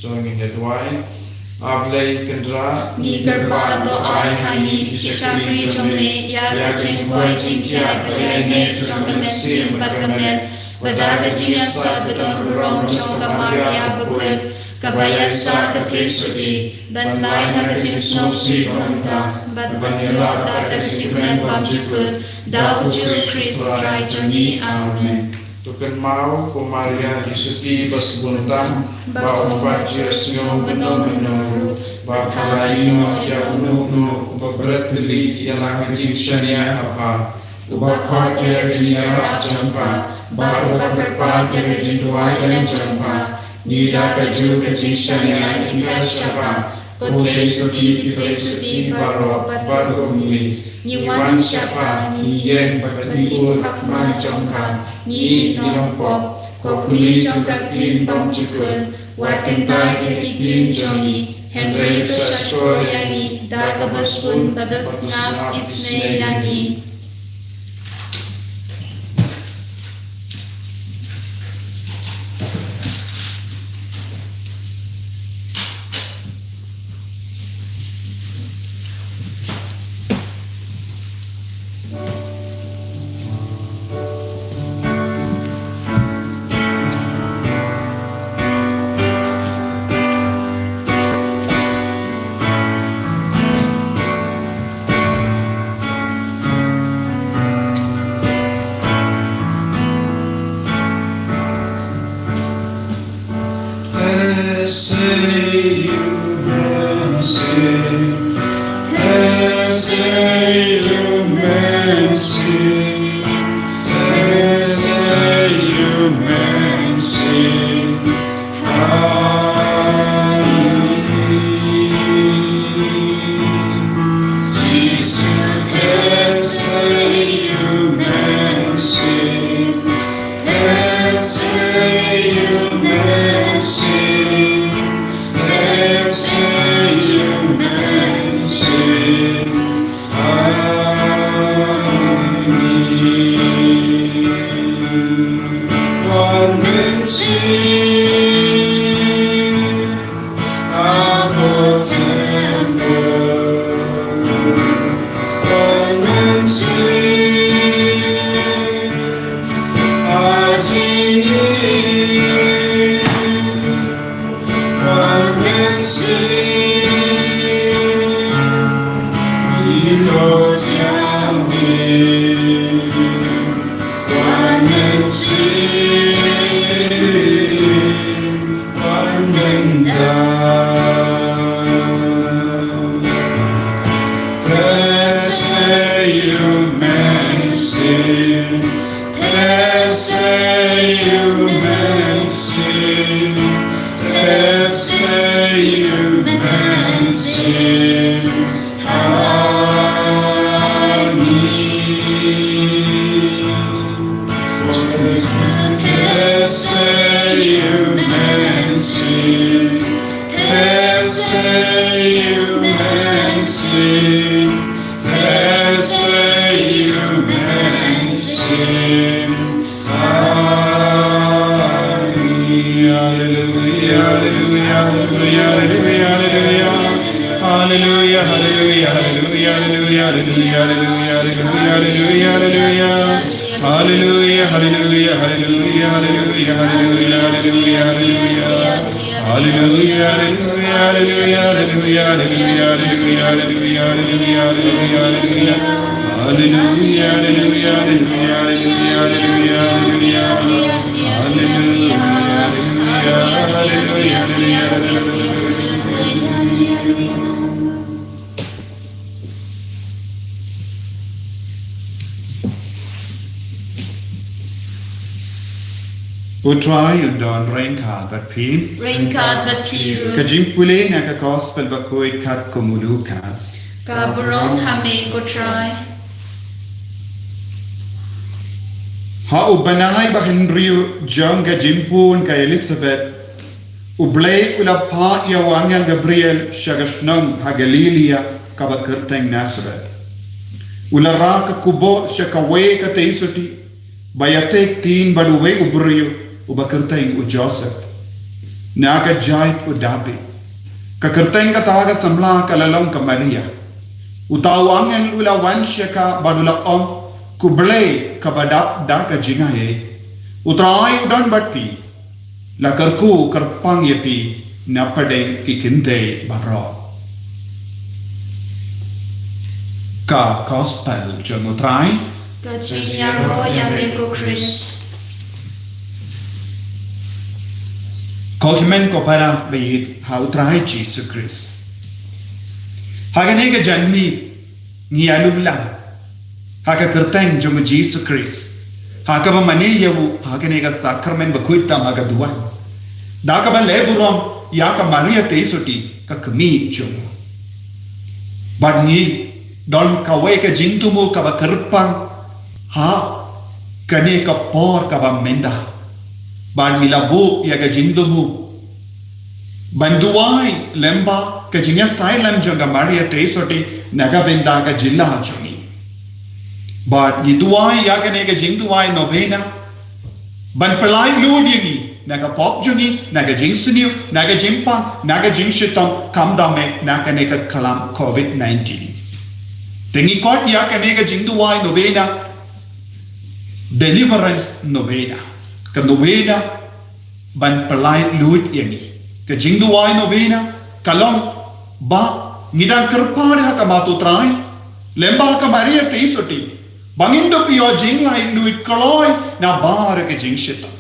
Jongin Tuduai, Ablay Kendra, Nigerba Do Ai Hani, Shapri Jongne, Yaga Jingkoi Jingkia Bayane, Jongamet Bakamet, Badaga Jiasa Badon Burong Ka Maria Theisotti, Kabayasa Ka Theisotti, Banlai Ka Jingshimnoh Banta, Banila Ka Jingkren St, Dao Ju Chris Try Jongi, Amen. Tukan mau Ka Maria Theisotti Basbuntam, Baupat Sngewbha Menuru, Bakalaino Yaunu, Babratli Yalang Jingshimnoh, Ubakot Iarap Jongpa, Bakordoor Jingduai Jongpa, Nida Kaju Jingshimnoh Inka Shapa, Theisotti Theisotti Baro Barumi, Niwan Shapa, Niyen Bakatiul Hakman Jongha, Ni Nilongpok, Kokuni Jongka Klin Bamjukun, Wakentai Ketikin Jongi, Henry Sashor Yani, Dakabaspun Badasnam Isne Yani. Amen. hallelujah, hallelujah, hallelujah, hallelujah, hallelujah, hallelujah, hallelujah, hallelujah, hallelujah, hallelujah, hallelujah, hallelujah, hallelujah, hallelujah, hallelujah, hallelujah, hallelujah, hallelujah, hallelujah. Hallelujah, hallelujah, hallelujah, hallelujah, hallelujah, hallelujah, hallelujah, hallelujah, hallelujah, hallelujah. Hallelujah, hallelujah, hallelujah, hallelujah, hallelujah, hallelujah. Hallelujah, hallelujah, hallelujah, hallelujah. Utrai undon rainkad bat pin. Rainkad bat piru. Ka Jingpule na ka gospel bakoy kat kumulukas. Ka burong hame ko try. Ha ubanay ba Henry Jong ka Jimpun ka Elizabeth. Ublay ula pa yawangan Gabriel Shagashnong ha Galilia ka bakerteng Nazareth. Ula ra ka kubo siya kawe ka Theisotti. Bayatek tin baduwe ubriyo. Ubakerteng u Joseph. Naga jait u Dabi. Kakerteng ka taga samla ka lalong ka Maria. Utawangan ula wansya ka badula om. Kublay ka badap da ka Jingngeit. Utray udan batpi. Lakarku karpang yapi. Napadeng kikintay baro. Ka gospel jong utray. Ka Jingnyaro yame ko Christ. Kolhimen ko para bayid ha utray Jisu Christ. Hagane ka janmi ni alumla. Haka kerteng jong Jisu Christ. Haka ba maniyawu hagane ka sakramen bakuitam haga duwan. Daka ba leburom ya ka Maria Theisotti ka kami jong. Badni don kawe ka jintumu ka ba kerpang ha kane ka por ka ba menda. Ban milabu ya ka jindumu. Banduai lemba ka jinya silem jonga Maria Theisotti naga benda ka jilla chungi. But giduai ya ka nega jingduai Nobena. Ban pelai ludiangi naga pop jungi naga Jingshimnoh naga Jingpa naga Jingshimnoh kamdame naga nega kalam COVID-19. Tengi kot ya ka nega jingduai Nobena. Deliverance Nobena. Ka Nobena ban pelai lud yani ka Jingduai Nobena kalong ba ngidang kerpada ka matutrai lemba ka Maria Theisotti bangindo piyo jinglai lud kaloi na bar ka Jingshimnoh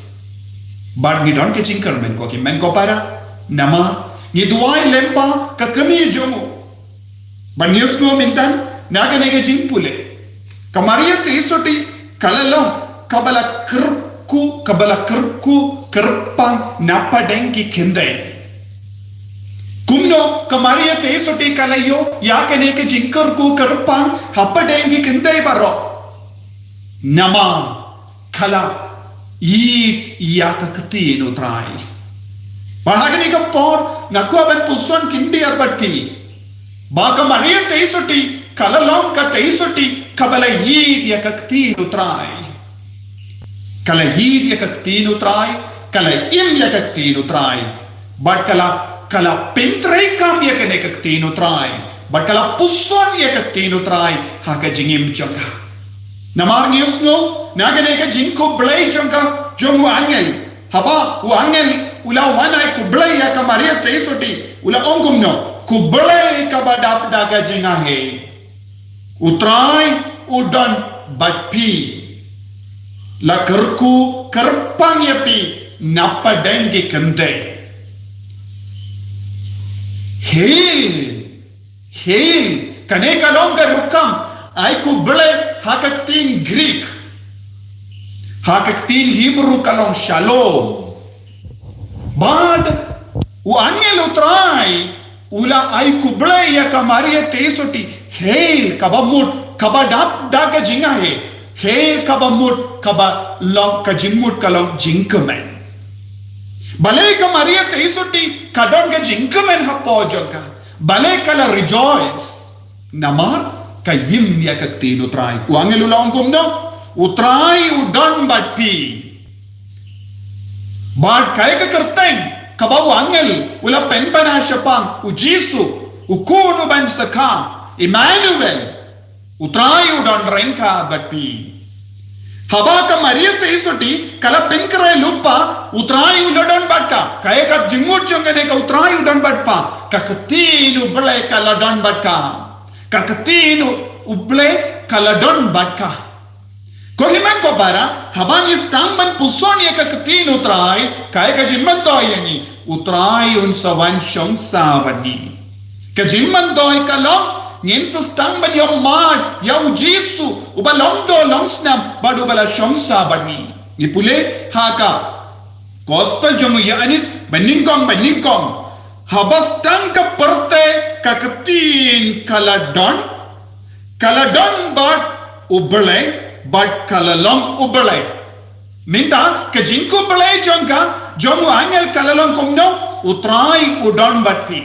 bad ngidon ka Jingkren ko ki men ko para nama ngiduai lemba ka kami jomo ban niusno mintan naga nega Jingpule ka Maria Theisotti kalalong kabala kerku kerpang napadeng ki kendai. Kumno ka Maria Theisotti kalayo ya kane ke Jingkerku kerpang hapadeng ki kendai baro. Nama kala ya ka kati no trai. Bahagani ka por ngaku aban puson kindi arbati. Ba ka Maria Theisotti kalalong ka Theisotti kabala ya ka kati no trai. Kala hid ya kaktino try, kala im ya kaktino try, but kala pintre kam ya kane kaktino try, but kala puson ya kaktino try, haka jingim jonga. Namar niusno, nagane ka jingko blay jonga, jongu angel, haba u angel ula wanay ku blay ya ka Maria Theisotti, ula ongumno, ku blay ka badap daga jingahe, utray udan batpi. La kerku kerpang yapi napadeng ki kendai. Hail kane kalong ka rukam ay ku bele hakaktin Greek hakaktin Hebrew kalong shalom bad u angel utray ula ay ku bele ya ka Maria Theisotti hail kabamut kabadap daga jingahe hail kabamut kaba long ka jimmut kalong Jingkren. Balay ka Maria Theisotti kadon ka Jingkren hapo jonga. Balay kala rejoice. Namar kayim ya kaktin utray. Uangel ula ongkum no utray udan batpi. Bad kaya ka kerteng kabau angel ula penpana Shaphang u Jisu u kunu ban sakha Emmanuel utrai udon renka batpi haba Ka Maria Theisotti kala penkre lupa utrai udon batka kaya ka jingmut chongene ka utrai udon batpa ka katinu ble kala don batka ka katinu uble kala don batka kohiman ko para habang istang ban puson ya ka katinu utrai kaya ka jimman doyani utrai un sawan shong savani ka jimman doy kalong ngin stang ban yung mad yaw Jisu ubalong do long SNAM badu bala shong sabani ni pule haka gospel jomu ya anis baningkong habas tang ka perte ka katin kaladon bad ubale bad kalalong ubale minta ka jingko bale jongka jomu angel kalalong kumno utrai udon batpi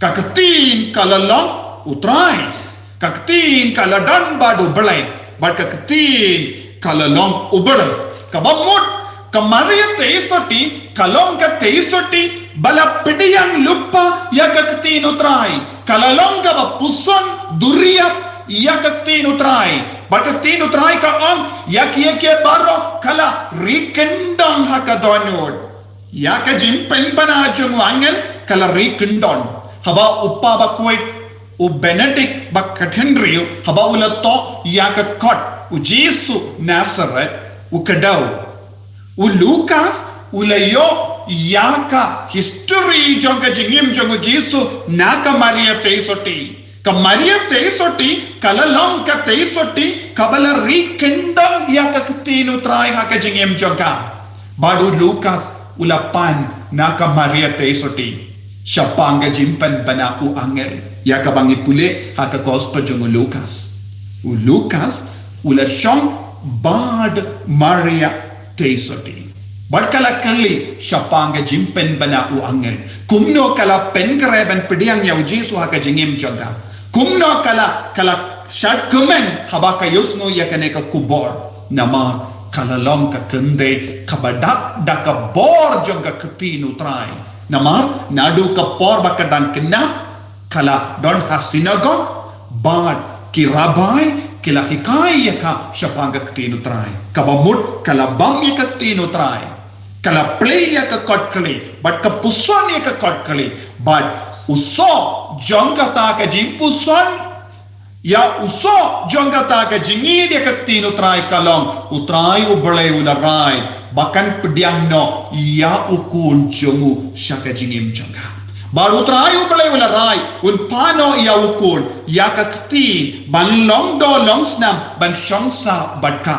ka katin kalalong utrai kaktin kaladan badu belai bad kaktin kalalong ubelai kabamut Ka Maria Theisotti kalong ka Theisotti bala pediyang lupa ya kaktin utrai kalalong ka ba puson duriap ya kaktin utrai bad kaktin utrai ka ang ya baro kala rikendong hakadonod ya ka jimpen panajung wangen kala rikendon haba uppa ba kuwait u Benedict bakathenrio haba ulato yaka kot u Jisu Nazareth u kadau u Lucas ulayo yaka history jonga jingim jonga Jisu na Ka Maria Theisotti Ka Maria Theisotti kalalong ka Theisotti kabala rikendang yaka katinu try haka jingim jonga badu Lucas ulapan na Ka Maria Theisotti Shaphang ka jimpan bana u angel ya ka bangi pule haka gospel jongo Lucas ula shong bad Maria Theisotti bad kala kali Shaphang ka jimpen bana u angel kumno kala pen kareban pediyang yaw Jisu haka jingim jonga kumno kala shat kumen haba ka yusno ya kane ka kubor nama kala long ka kende kabadak da ka bor jonga katinu try namar nadu ka por bakadang kena kala don ha synagogue bad ki rabbi kila hikai ka Shaphang ka katinu try kabamut kala bang ka katinu try kala play ka kotkali but ka puson ka kotkali but uso jongata ka jimpuson ya uso jongata ka jingi dia ka katinu try kalong utrai ubale unarai bahkan pediang no ya ukun jongu syaka jingim jonga baru terayu belai wala rai un pano ya ukun ya kakti ban long do long SNAM ban shongsa badka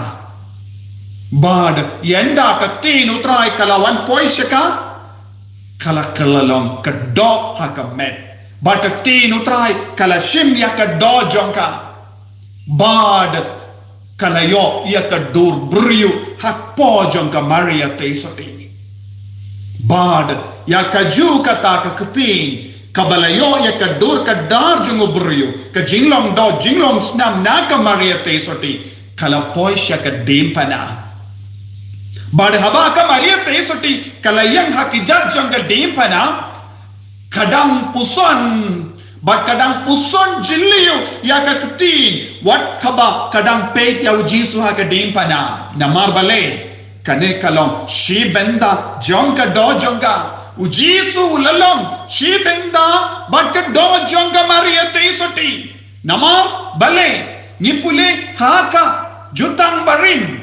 bad yenda kakti nu trai kalawan poi syaka kala kalalong kado hakamet bad kakti nu trai kala shim ya kado jongka bad kalayo ya kadur briu hakpo jong Ka Maria Theisotti bad ya kaju kata ka katin kabalayo ya kadur kadar jong briu ka jinglong do jinglong SNAM na Ka Maria Theisotti kala poi sya ka dimpana bad haba Ka Maria Theisotti kalayang hakijat jong ka dimpana kadang puson but kadang puson jiliu ya ka katin wat khaba kadang peit ya Jisu ha ka dimpana namar bale kane kalong shi benda jong ka do jonga u Jisu lalong shi benda but ka do jonga Maria Theisotti namar bale ngipule ha ka jutang barin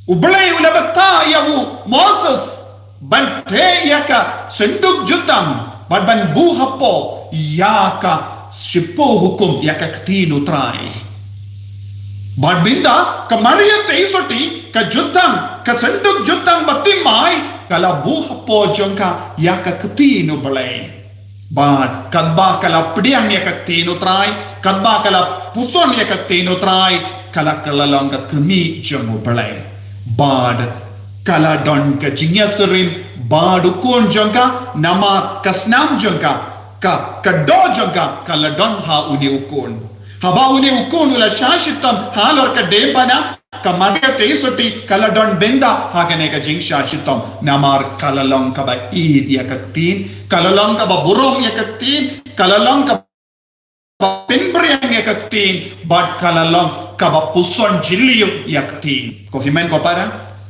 ublay ulabata ya u Moses bante ya ka senduk jutang but ban buhapo yaka sipo hukum yaka katinu try bad binda Ka Maria Theisotti ka jutang ka senduk jutang batimai kala buha po jongka yaka katinu balay bad kadba kala pediang yaka katinu try kadba kala puson yaka katinu try kala kalalong ka kami jongo balay bad kala don ka jingyasarim bad ukun jongka nama ka SNAM jongka ka do jongka kala don ha uni ukun haba uni ukun ula shashitam halor ka debana Ka Maria Theisotti kaladon benda hagane ka jing shashitam namar kalalong ka ba id yakaktin kalalong ka ba burom yakaktin kalalong ka ba pinbriang yakaktin bad kalalong ka ba puson jiliyo yakaktin ko himen ko para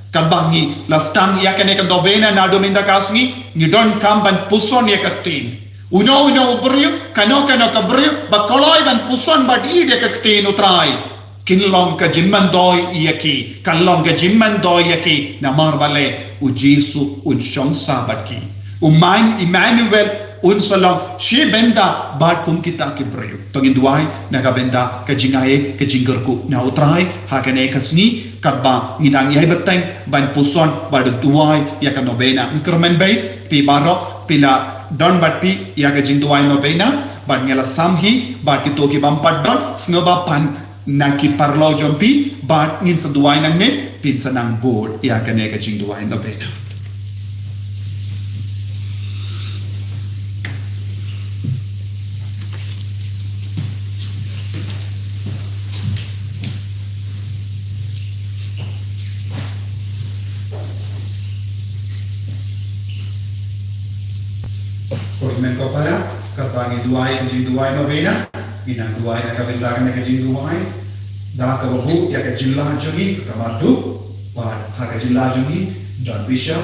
kabangi lastang yakane ka Nobena na dominda kasngi ngidon kamban puson yakaktin uno ubriyo kano kabriyo bakoloy ban puson bad id yakaktin utray Kinlong ka Jingmandoy iyaki, kalong ka Jingmandoy yaki, na marbale u Jisu un shong sabat ki. Umain Emmanuel un salong shi benda bad kum kita ki breyo. Tongin duay nakabenda ka Jingngeit ka Jinggerku na utray hakane kasni kadba nginang yai beteng ban puson bad duay ya ka Nobena. Ngkermen bay pi barok pila don bad pi ya ka Jingduay Nobena bad ngela samhi bad Kito ki bampat don Sngewbha pan Naki parlo jompi bat ngin seduai nang ne pin sanang bor ya kane ka Jingduay Nobena. Kormen ko para kapangi duai ka Jingduay Nobena. Inang duai na kabindagan na ka Jingduay da ka babu ya ka jilla jogi ka madu wa ha ka jilla jogi don bishop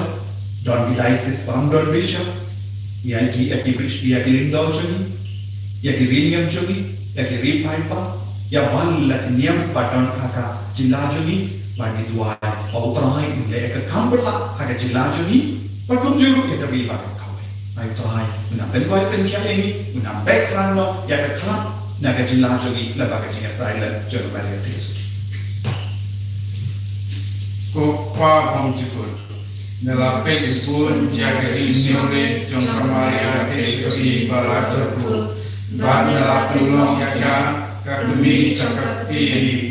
don diocese pam don bishop ya ki activist ya ki rindo jogi ya ki riniam jogi ya ki ripaipa ya balla niam paton ka jilla jogi bani duai wa utrai le ka kambla ha ka jilla jogi pa kum juru ya tabi ba ka kawai ai utrai na ben ko pen kya ini na background no ya ka klam Naga jilla jogi la baga jinga saila jogi Maria Theisotti. Ko kwah bangchikul. Nela pun jaga Jingshimnoh Jong Ka Maria Theisotti balakirku. Ban nela tulong yaka kakumi cakakti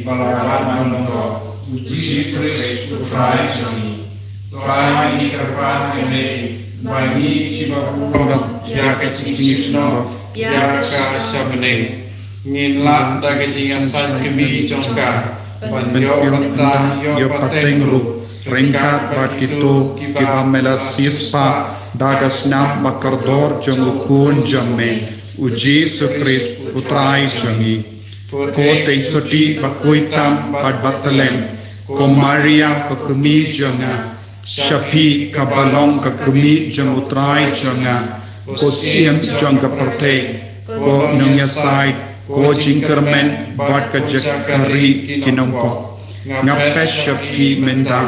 balawan monggo. Jisu utrai jogi. Tuai ni kerban jene bagi kiba buka yaka Jingshimnoh yaka Bneng. Ngin la da ka jinga san kemi jongka ban yo kata yo pateng ru ringkat bat Kito kiba mela sispa daga SNAM BAKORDOR jong ukun jamme u Jisu utrai jongi ko Theisotti bakuitam bat batalem ko Maria pakumi jonga Shaphang Ka balong ka kumi jong utrai jonga ko siam jong ka pertei ko nungya side Ko Jingkren bat ka jakari kinompo ngapes Shaphang menda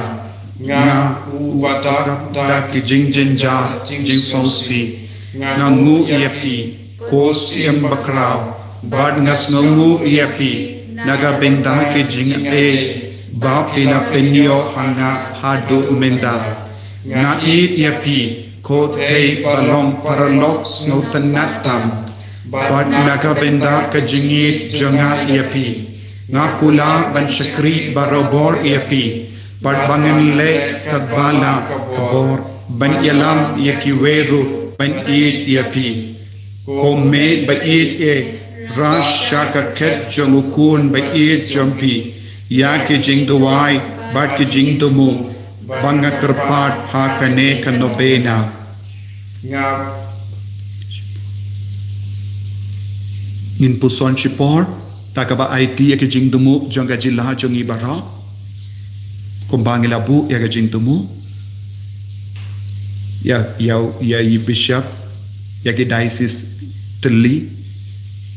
nga uwata da ki jingjenja jingsosi nga ngu iapi ko siam bakraw bat ngas ngu iapi naga benda ki jing ba pina penyo hanga hadu menda nga iapi ko te balong paralok snotanatam Bad naga benda ka Jingngeit jonga iapi ngakula ban syakri barobor iapi bad bangan le kadbala kabor ban ialam yakiweru ban id iapi ko me ba id rasha ka ket jongukun ba id jompi ya ke Jingduay bad ke Jingdumu banga kerpat ha kane ka Nobena Ngin puson shipor takaba IT ya ke Jingdumu jonga jilla jongi bara kumbangi labu ya ke Jingdumu ya bishop ya ke diocese Teli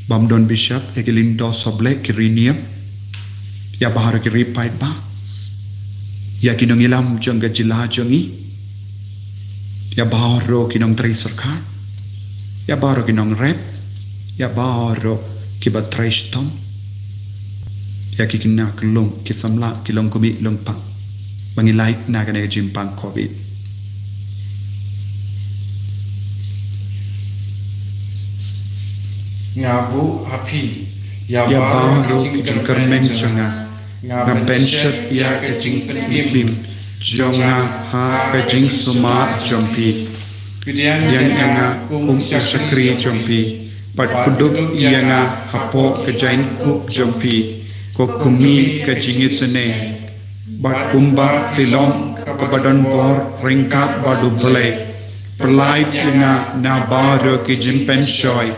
bamdon bishop ya ke lindo soble ke riniam ya bahar ke ripait ba ya ke nongilam jonga jilla jongi ya bahar kinong tri sarkar ya bahar kinong rep ya baro kiba treshton ya kikina kelong kisamla kilong kumi long pang bangilai naga ne jimpang covid ngabu api ya baro Jingkren jonga nga benshep ya ka Jingshimnoh jonga ha ka Jingshimnoh jompi yang nga kum sakri jompi Pat kuduk ianga hapo ka jain kup jompi ko kumi ka Jingkren St Bat kumba pilom ka badan bor ringkat badu blai Perlait ianga na baro ki jimpen shoy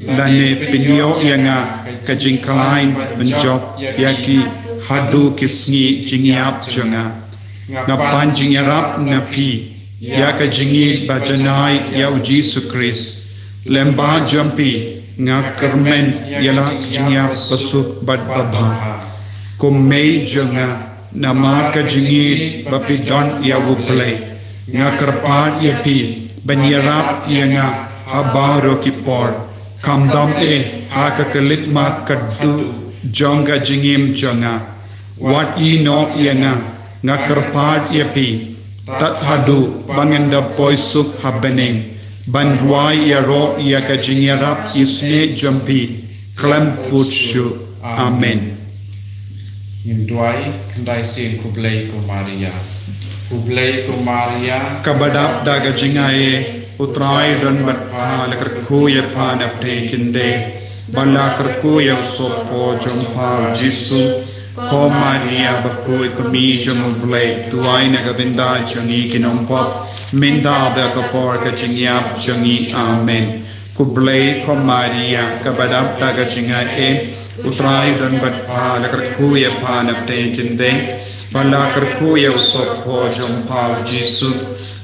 Lane pinyo ianga ka jingklain menjok yaki hadu ki sngi jingyap jonga Ngapan iarap na pi ya ka Jingngeit bajanai yau Jisu Christ Lemba jompi nga kermen yala jingyap pasuk bad babha Kummei jonga nama ka Jingngeit bapidon yawu play nga kerpat yapi banyarap ianga habaro ki por kamdam ha ka kelit mat kaddu jonga jingim jonga wat ino ianga nga kerpat yapi tat hadu bangenda poisuk habening Bandwai yaro yaka jingyarap isne jompi klem putshu amen Ngindwai kandai sin kublai ko Maria kabadap daga jingaye utrai don batpa lakar kuya pana pekinde bala kar kuya sopo jompa Jisu ko Maria bakui kami jomublai tuai nagavinda jongi kinompop Minda bakapor ka jingyap jongi amen kublai ko Maria kabadap daga jingaye utrai don batpa lakar kuya pana pekinde Bala kerkuya sopo jompa Jisu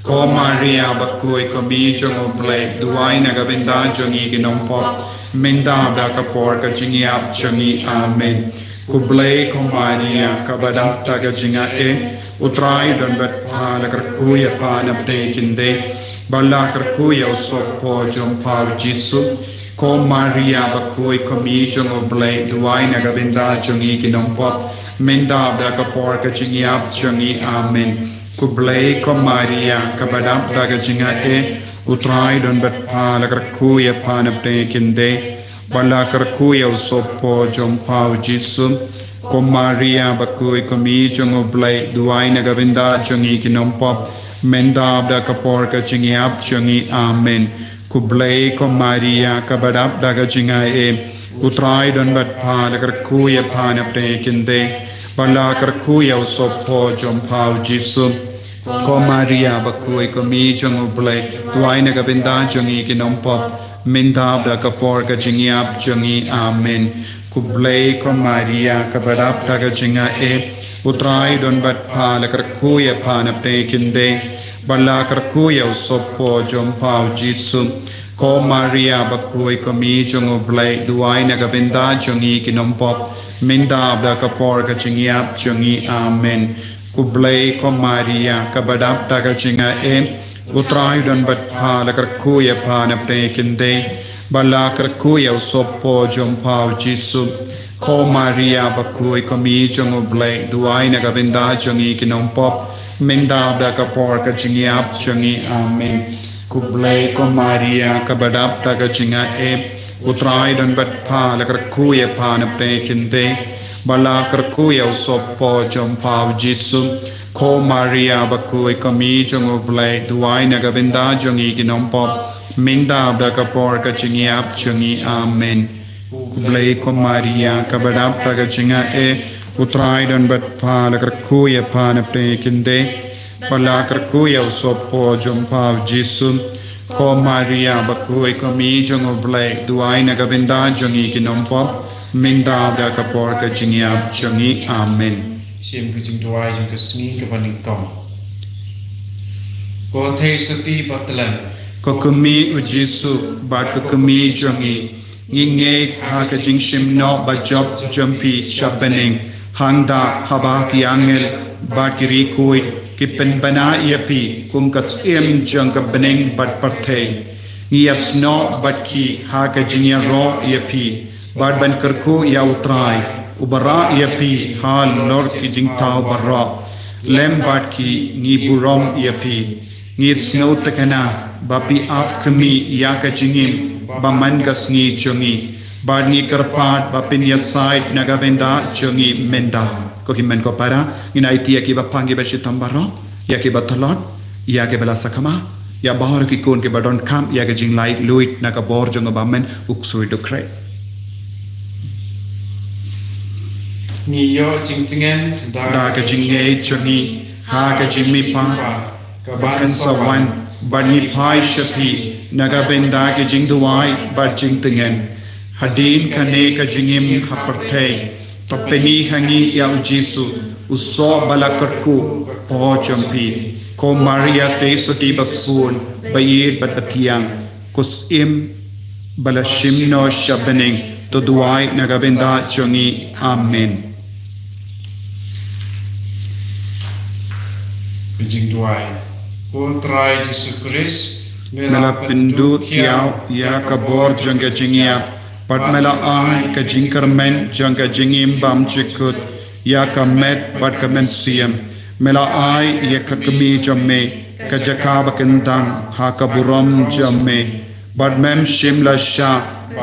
ko Maria bakui kami jomublai tuai nagavinda jongi kinompop minda bakapor ka jingyap jongi amen kublai ko Maria kabadap daga jingaye utrai don batpa lakar kuya panapte kinde bala kerkuya sopo jompa Jisu ko Maria bakui kami jomublai tuai nagavinda jongi kinompop Minda bakapor ka jingyap jongi amen kublai ko Maria kabadap daga jingaye utrai don batpa lakar kuya panapte kinde bala kerkuya sopo jompa Jisu ko Maria bakui kami jomublai tuai nagavinda jongi kinompop minda bakapor ka jingyap jongi amen kublai ko Maria kabadap daga jingaye utrai don batpa lakar kuya panapte kinde bala kerkuya sopo jompa Jisu ko Maria bakui kami jomublai tuai nagavinda jongi kinompop minda bakapor ka jingyap jongi amen kublai ko Maria kabadap daga jingaye utrai don batpa lakar kuya panapte kinde bala kerkuya sopo jompa Jisu ko Maria bakui kami jomublai tuai nagavinda jongi kinompop Minda bakapor ka jingyap jongi amen kublai ko Maria kabadap daga jingaye utrai don batpa lakar kuya panapte kinde bala kerkuya sopo jompa Jisu ko Maria bakui kami jomublai tuai nagavinda jongi kinompop minda bakapor ka jingyap jongi amen kublai ko Maria kabadap daga jingaye utrai don batpa lakar kuya panapte kinde bala kerkuya sopo jompa Jisu ko Maria bakui kami jomublai tuai nagavinda jongi kinompop minda bakapor ka jingyap jongi amen kublai ko Maria kabadap daga jingaye utrai don batpa lakar kuya panapte kinde bala kerkuya sopo jompa Jisu ko Maria bakui kami jomublai tuai nagavinda jongi kinompop minda bakapor ka jingyap jongi amen sim ka jingdwai jing ka Sngi ka baning kom ko Theisotti patlan ko kami Jisu bat ko kami jongi ngin ha ka Jingshimnoh bajop jompi shabaning hangda habaki angel bakiri kui kipen bana yapi kum kas jong ka Bneng bat parthe ngiyasno batki ha ka jingyaro yapi bat ban kerku ya utrai ubara yapi hal lor ki jingtau barra lem batki ngi burom yapi ngi snow takana bapi ap kami ya ka jingim baman gas ngi chongi bat ngi kerpat bapin ya side nagavenda chongi menda ko himen ko para inai tia ki bapangi beshi tambaro ya ki batolot ya ke bela sakama ya bahar ki kon ke badon kam ya ka jing light luit na ka bor jong ba men uksui do kre Ngiyo Jingkren da ka Jingngeit choni ha ka jimmi pa Ka kan sawan bani pai shapi naga benda ke jing duai ba jing tingen hadin kane ka jingim khaparthe tapeni hangi ya Jisu uso balakarku po champi Ka Maria Theisotti baspul bayid batatiang kusim balashimno shabaning to duai naga benda chongi amen Jing duai Ko trai Jisu Christ mela pindu tiao ya ka bor janga jingia pat mela ai ka jingkarmen janga jingim bam chikut ya ka met bat ka men siam mela ai ya ka kami jamme ka jakaba kendang ha ka buram jamme bat mem shimla sha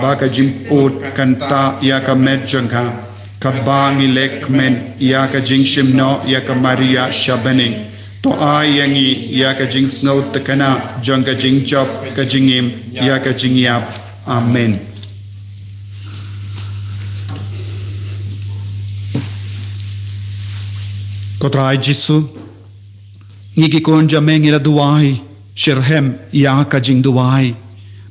ba ka jimput kanta ya ka met janga ka bangi lekmen ya ka jingshimnoh ya ka Maria shabaning to ai yangi ya ka Jingshimnoh takana jong ka Jingchop ka Jingim ya ka Jingyap amen Kotrai Jisu ngiki kon jame ngila duai shirhem ya ka Jing duai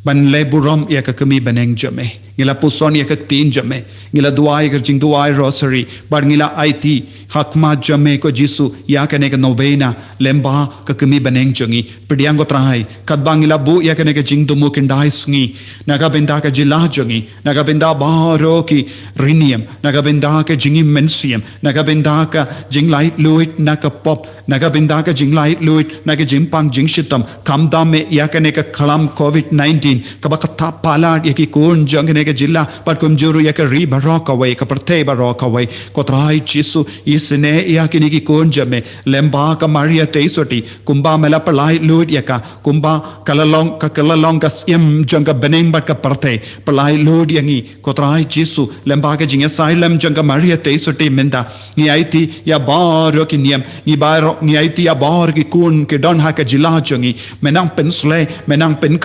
ban le buram ya ka kami Bneng jame ngila puson ya ka tin jame ngila duai ka Jing duai ROSARY bar ngila IT hakma jame ko Jisu ya ka ne ka Nobena lemba ka kami Bneng jongi pidiang ko trai kadbangila bu ya ka ne ka Jing dumu kindai Sngi naga benda ka jila jongi naga benda baro ki rinium naga benda ka Jingim mensium naga benda ka Jing light luit naga pop naga benda ka Jing light luit naga jimpang jingshitam kamdame ya ka ne ka khalam COVID-19 kabakata palad ya ki kun jong ne ka jilla pat kum juru ya ka ri barok away ka parthe barok away ko trai Jisu isne ya ki ni ki kun jame lemba ka Maria Theisotti kumba mela palai luit ya ka kumba kalalong ka sim jong ka Bneng bat ka parthe palai luit yangi ko trai Jisu lemba ka Jing asylum jong ka Maria Theisotti menda ni aiti ya baro ki niam ni baro ni aiti ya bar ki kun ke don ha ka jila jongi menang pensle menang pen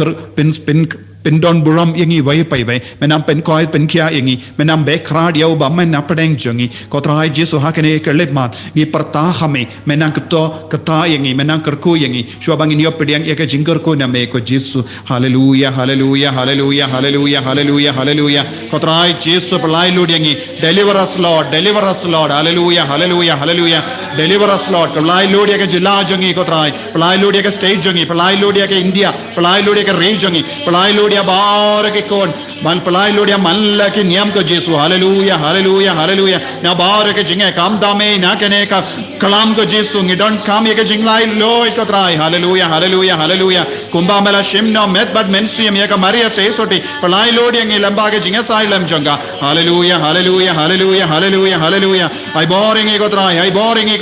pen don buram yangi vai pai vai menam pen koi pen kya yangi menam be khrad yau ba men apdeng jongi ko trai Jisu hakane kerlep mat ni parta hame menang kata yangi menang kerku yangi shwabang ni opdeng ya ka jingker ko name ko Jisu hallelujah hallelujah hallelujah hallelujah hallelujah hallelujah ko trai Jisu palai lud yangi deliver us Lord hallelujah hallelujah hallelujah deliver us Lord palai lud ya ka jila jongi ko trai palai lud ya ka state jongi palai lud ya ka India palai lud ya ka region jongi palai lud ya bar ke kon man palai lud ya man la ke niam ko Jisu hallelujah hallelujah hallelujah na bar ke jinge kam dame na kene ka kalam ko Jisu ngi don kam ye ke jinglai loi ko trai hallelujah hallelujah hallelujah kumba mela shimno met bad mensium ye ka Maria Theisotti palai lud ya ngi lamba ke jinge asylum jonga hallelujah hallelujah hallelujah hallelujah hallelujah ai boring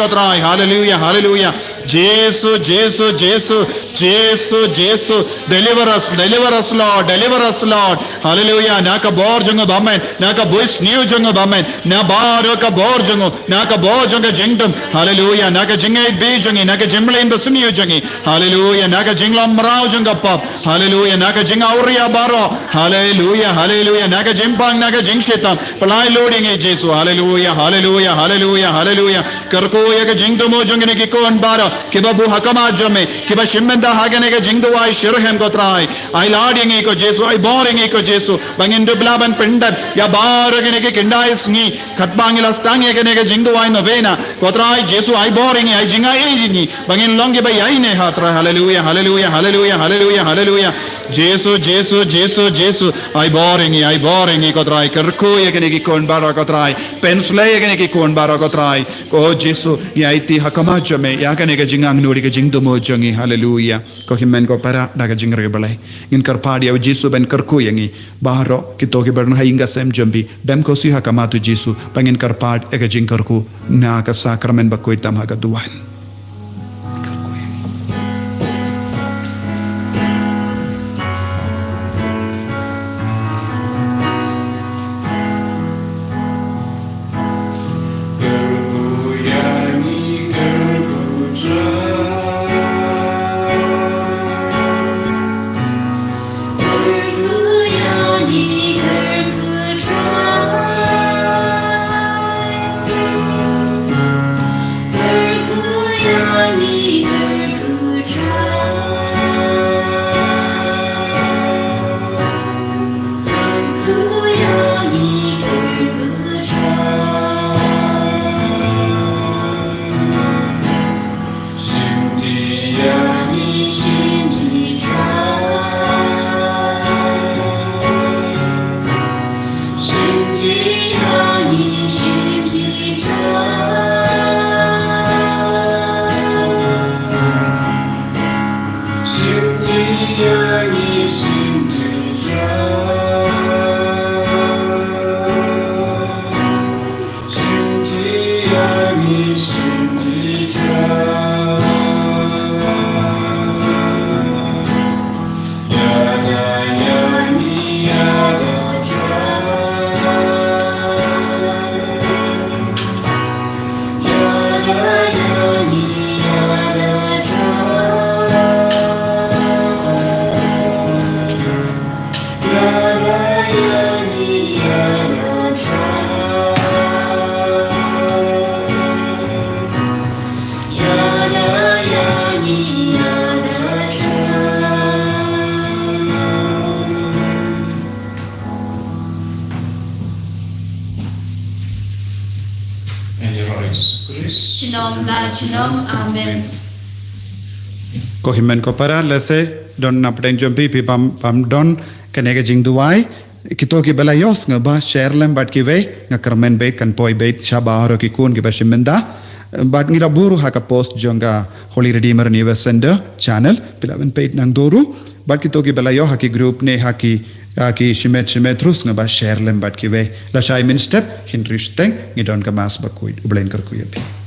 ko trai hallelujah hallelujah Jisu Jisu Jisu Jisu Jisu deliver us Lord hallelujah na ka bor jong bamen na ka boys new jong bamen na baro ka bor jong na ka bor jong jingdom hallelujah na ka Jingngeit be jong na ka jimlein the sunio jong hallelujah na ka jinglam rao jong pap hallelujah na ka jing auria baro hallelujah hallelujah na ka jimpang na ka jingshitam palai loading Jisu hallelujah hallelujah hallelujah hallelujah karko ya ka jingdom jong ne ki kon baro kiba bu hakama jome kiba shimmenda hagane ka jingdwai shirhem ko trai ai lading ko Jisu ai boring ko Jisu bangin dublaban pendan ya baragene ke kindai Sngi khatbangila stangi ke ne ke jingdwai Nobena ko trai Jisu ai boring ai jinga ni bangin longe bai ai ne hatra hallelujah hallelujah hallelujah hallelujah hallelujah Jisu Jisu Jisu Jisu ai boring ko trai karko ye ke ne ki kon baro ko trai pensle ye ke ne ki kon baro ko trai ko Jisu ni ai ti hakama jome ya ke ne ke jingang nuri ke jingdumo jongi hallelujah ko himen ko para daga jingre balai ngin karpadi au Jisu ben karku yangi bahro kito ke Ka Iing Ka Sem Joby dem ko si hakamatu Jisu pangin karpad ega jing karku na ka sakramen bakoy tam haga duwan som la chinom. Amen. Ko himen ko para lese don napdeng jompi pi pam don kanega jing duai kito ki belayos ngaba sherlem bat ki ve ngakarmen be kan poi be shabaharo ki kun ki bashimenda bat ngira buru haka post jonga Holy Redeemer News Center channel pilaven page nang doru bat kito ki belayo haki group ne haki shimet terus ngaba sherlem bat ki ve la shai min step hinrich teng ngidon ka mas bakuid ublen kar kuyapi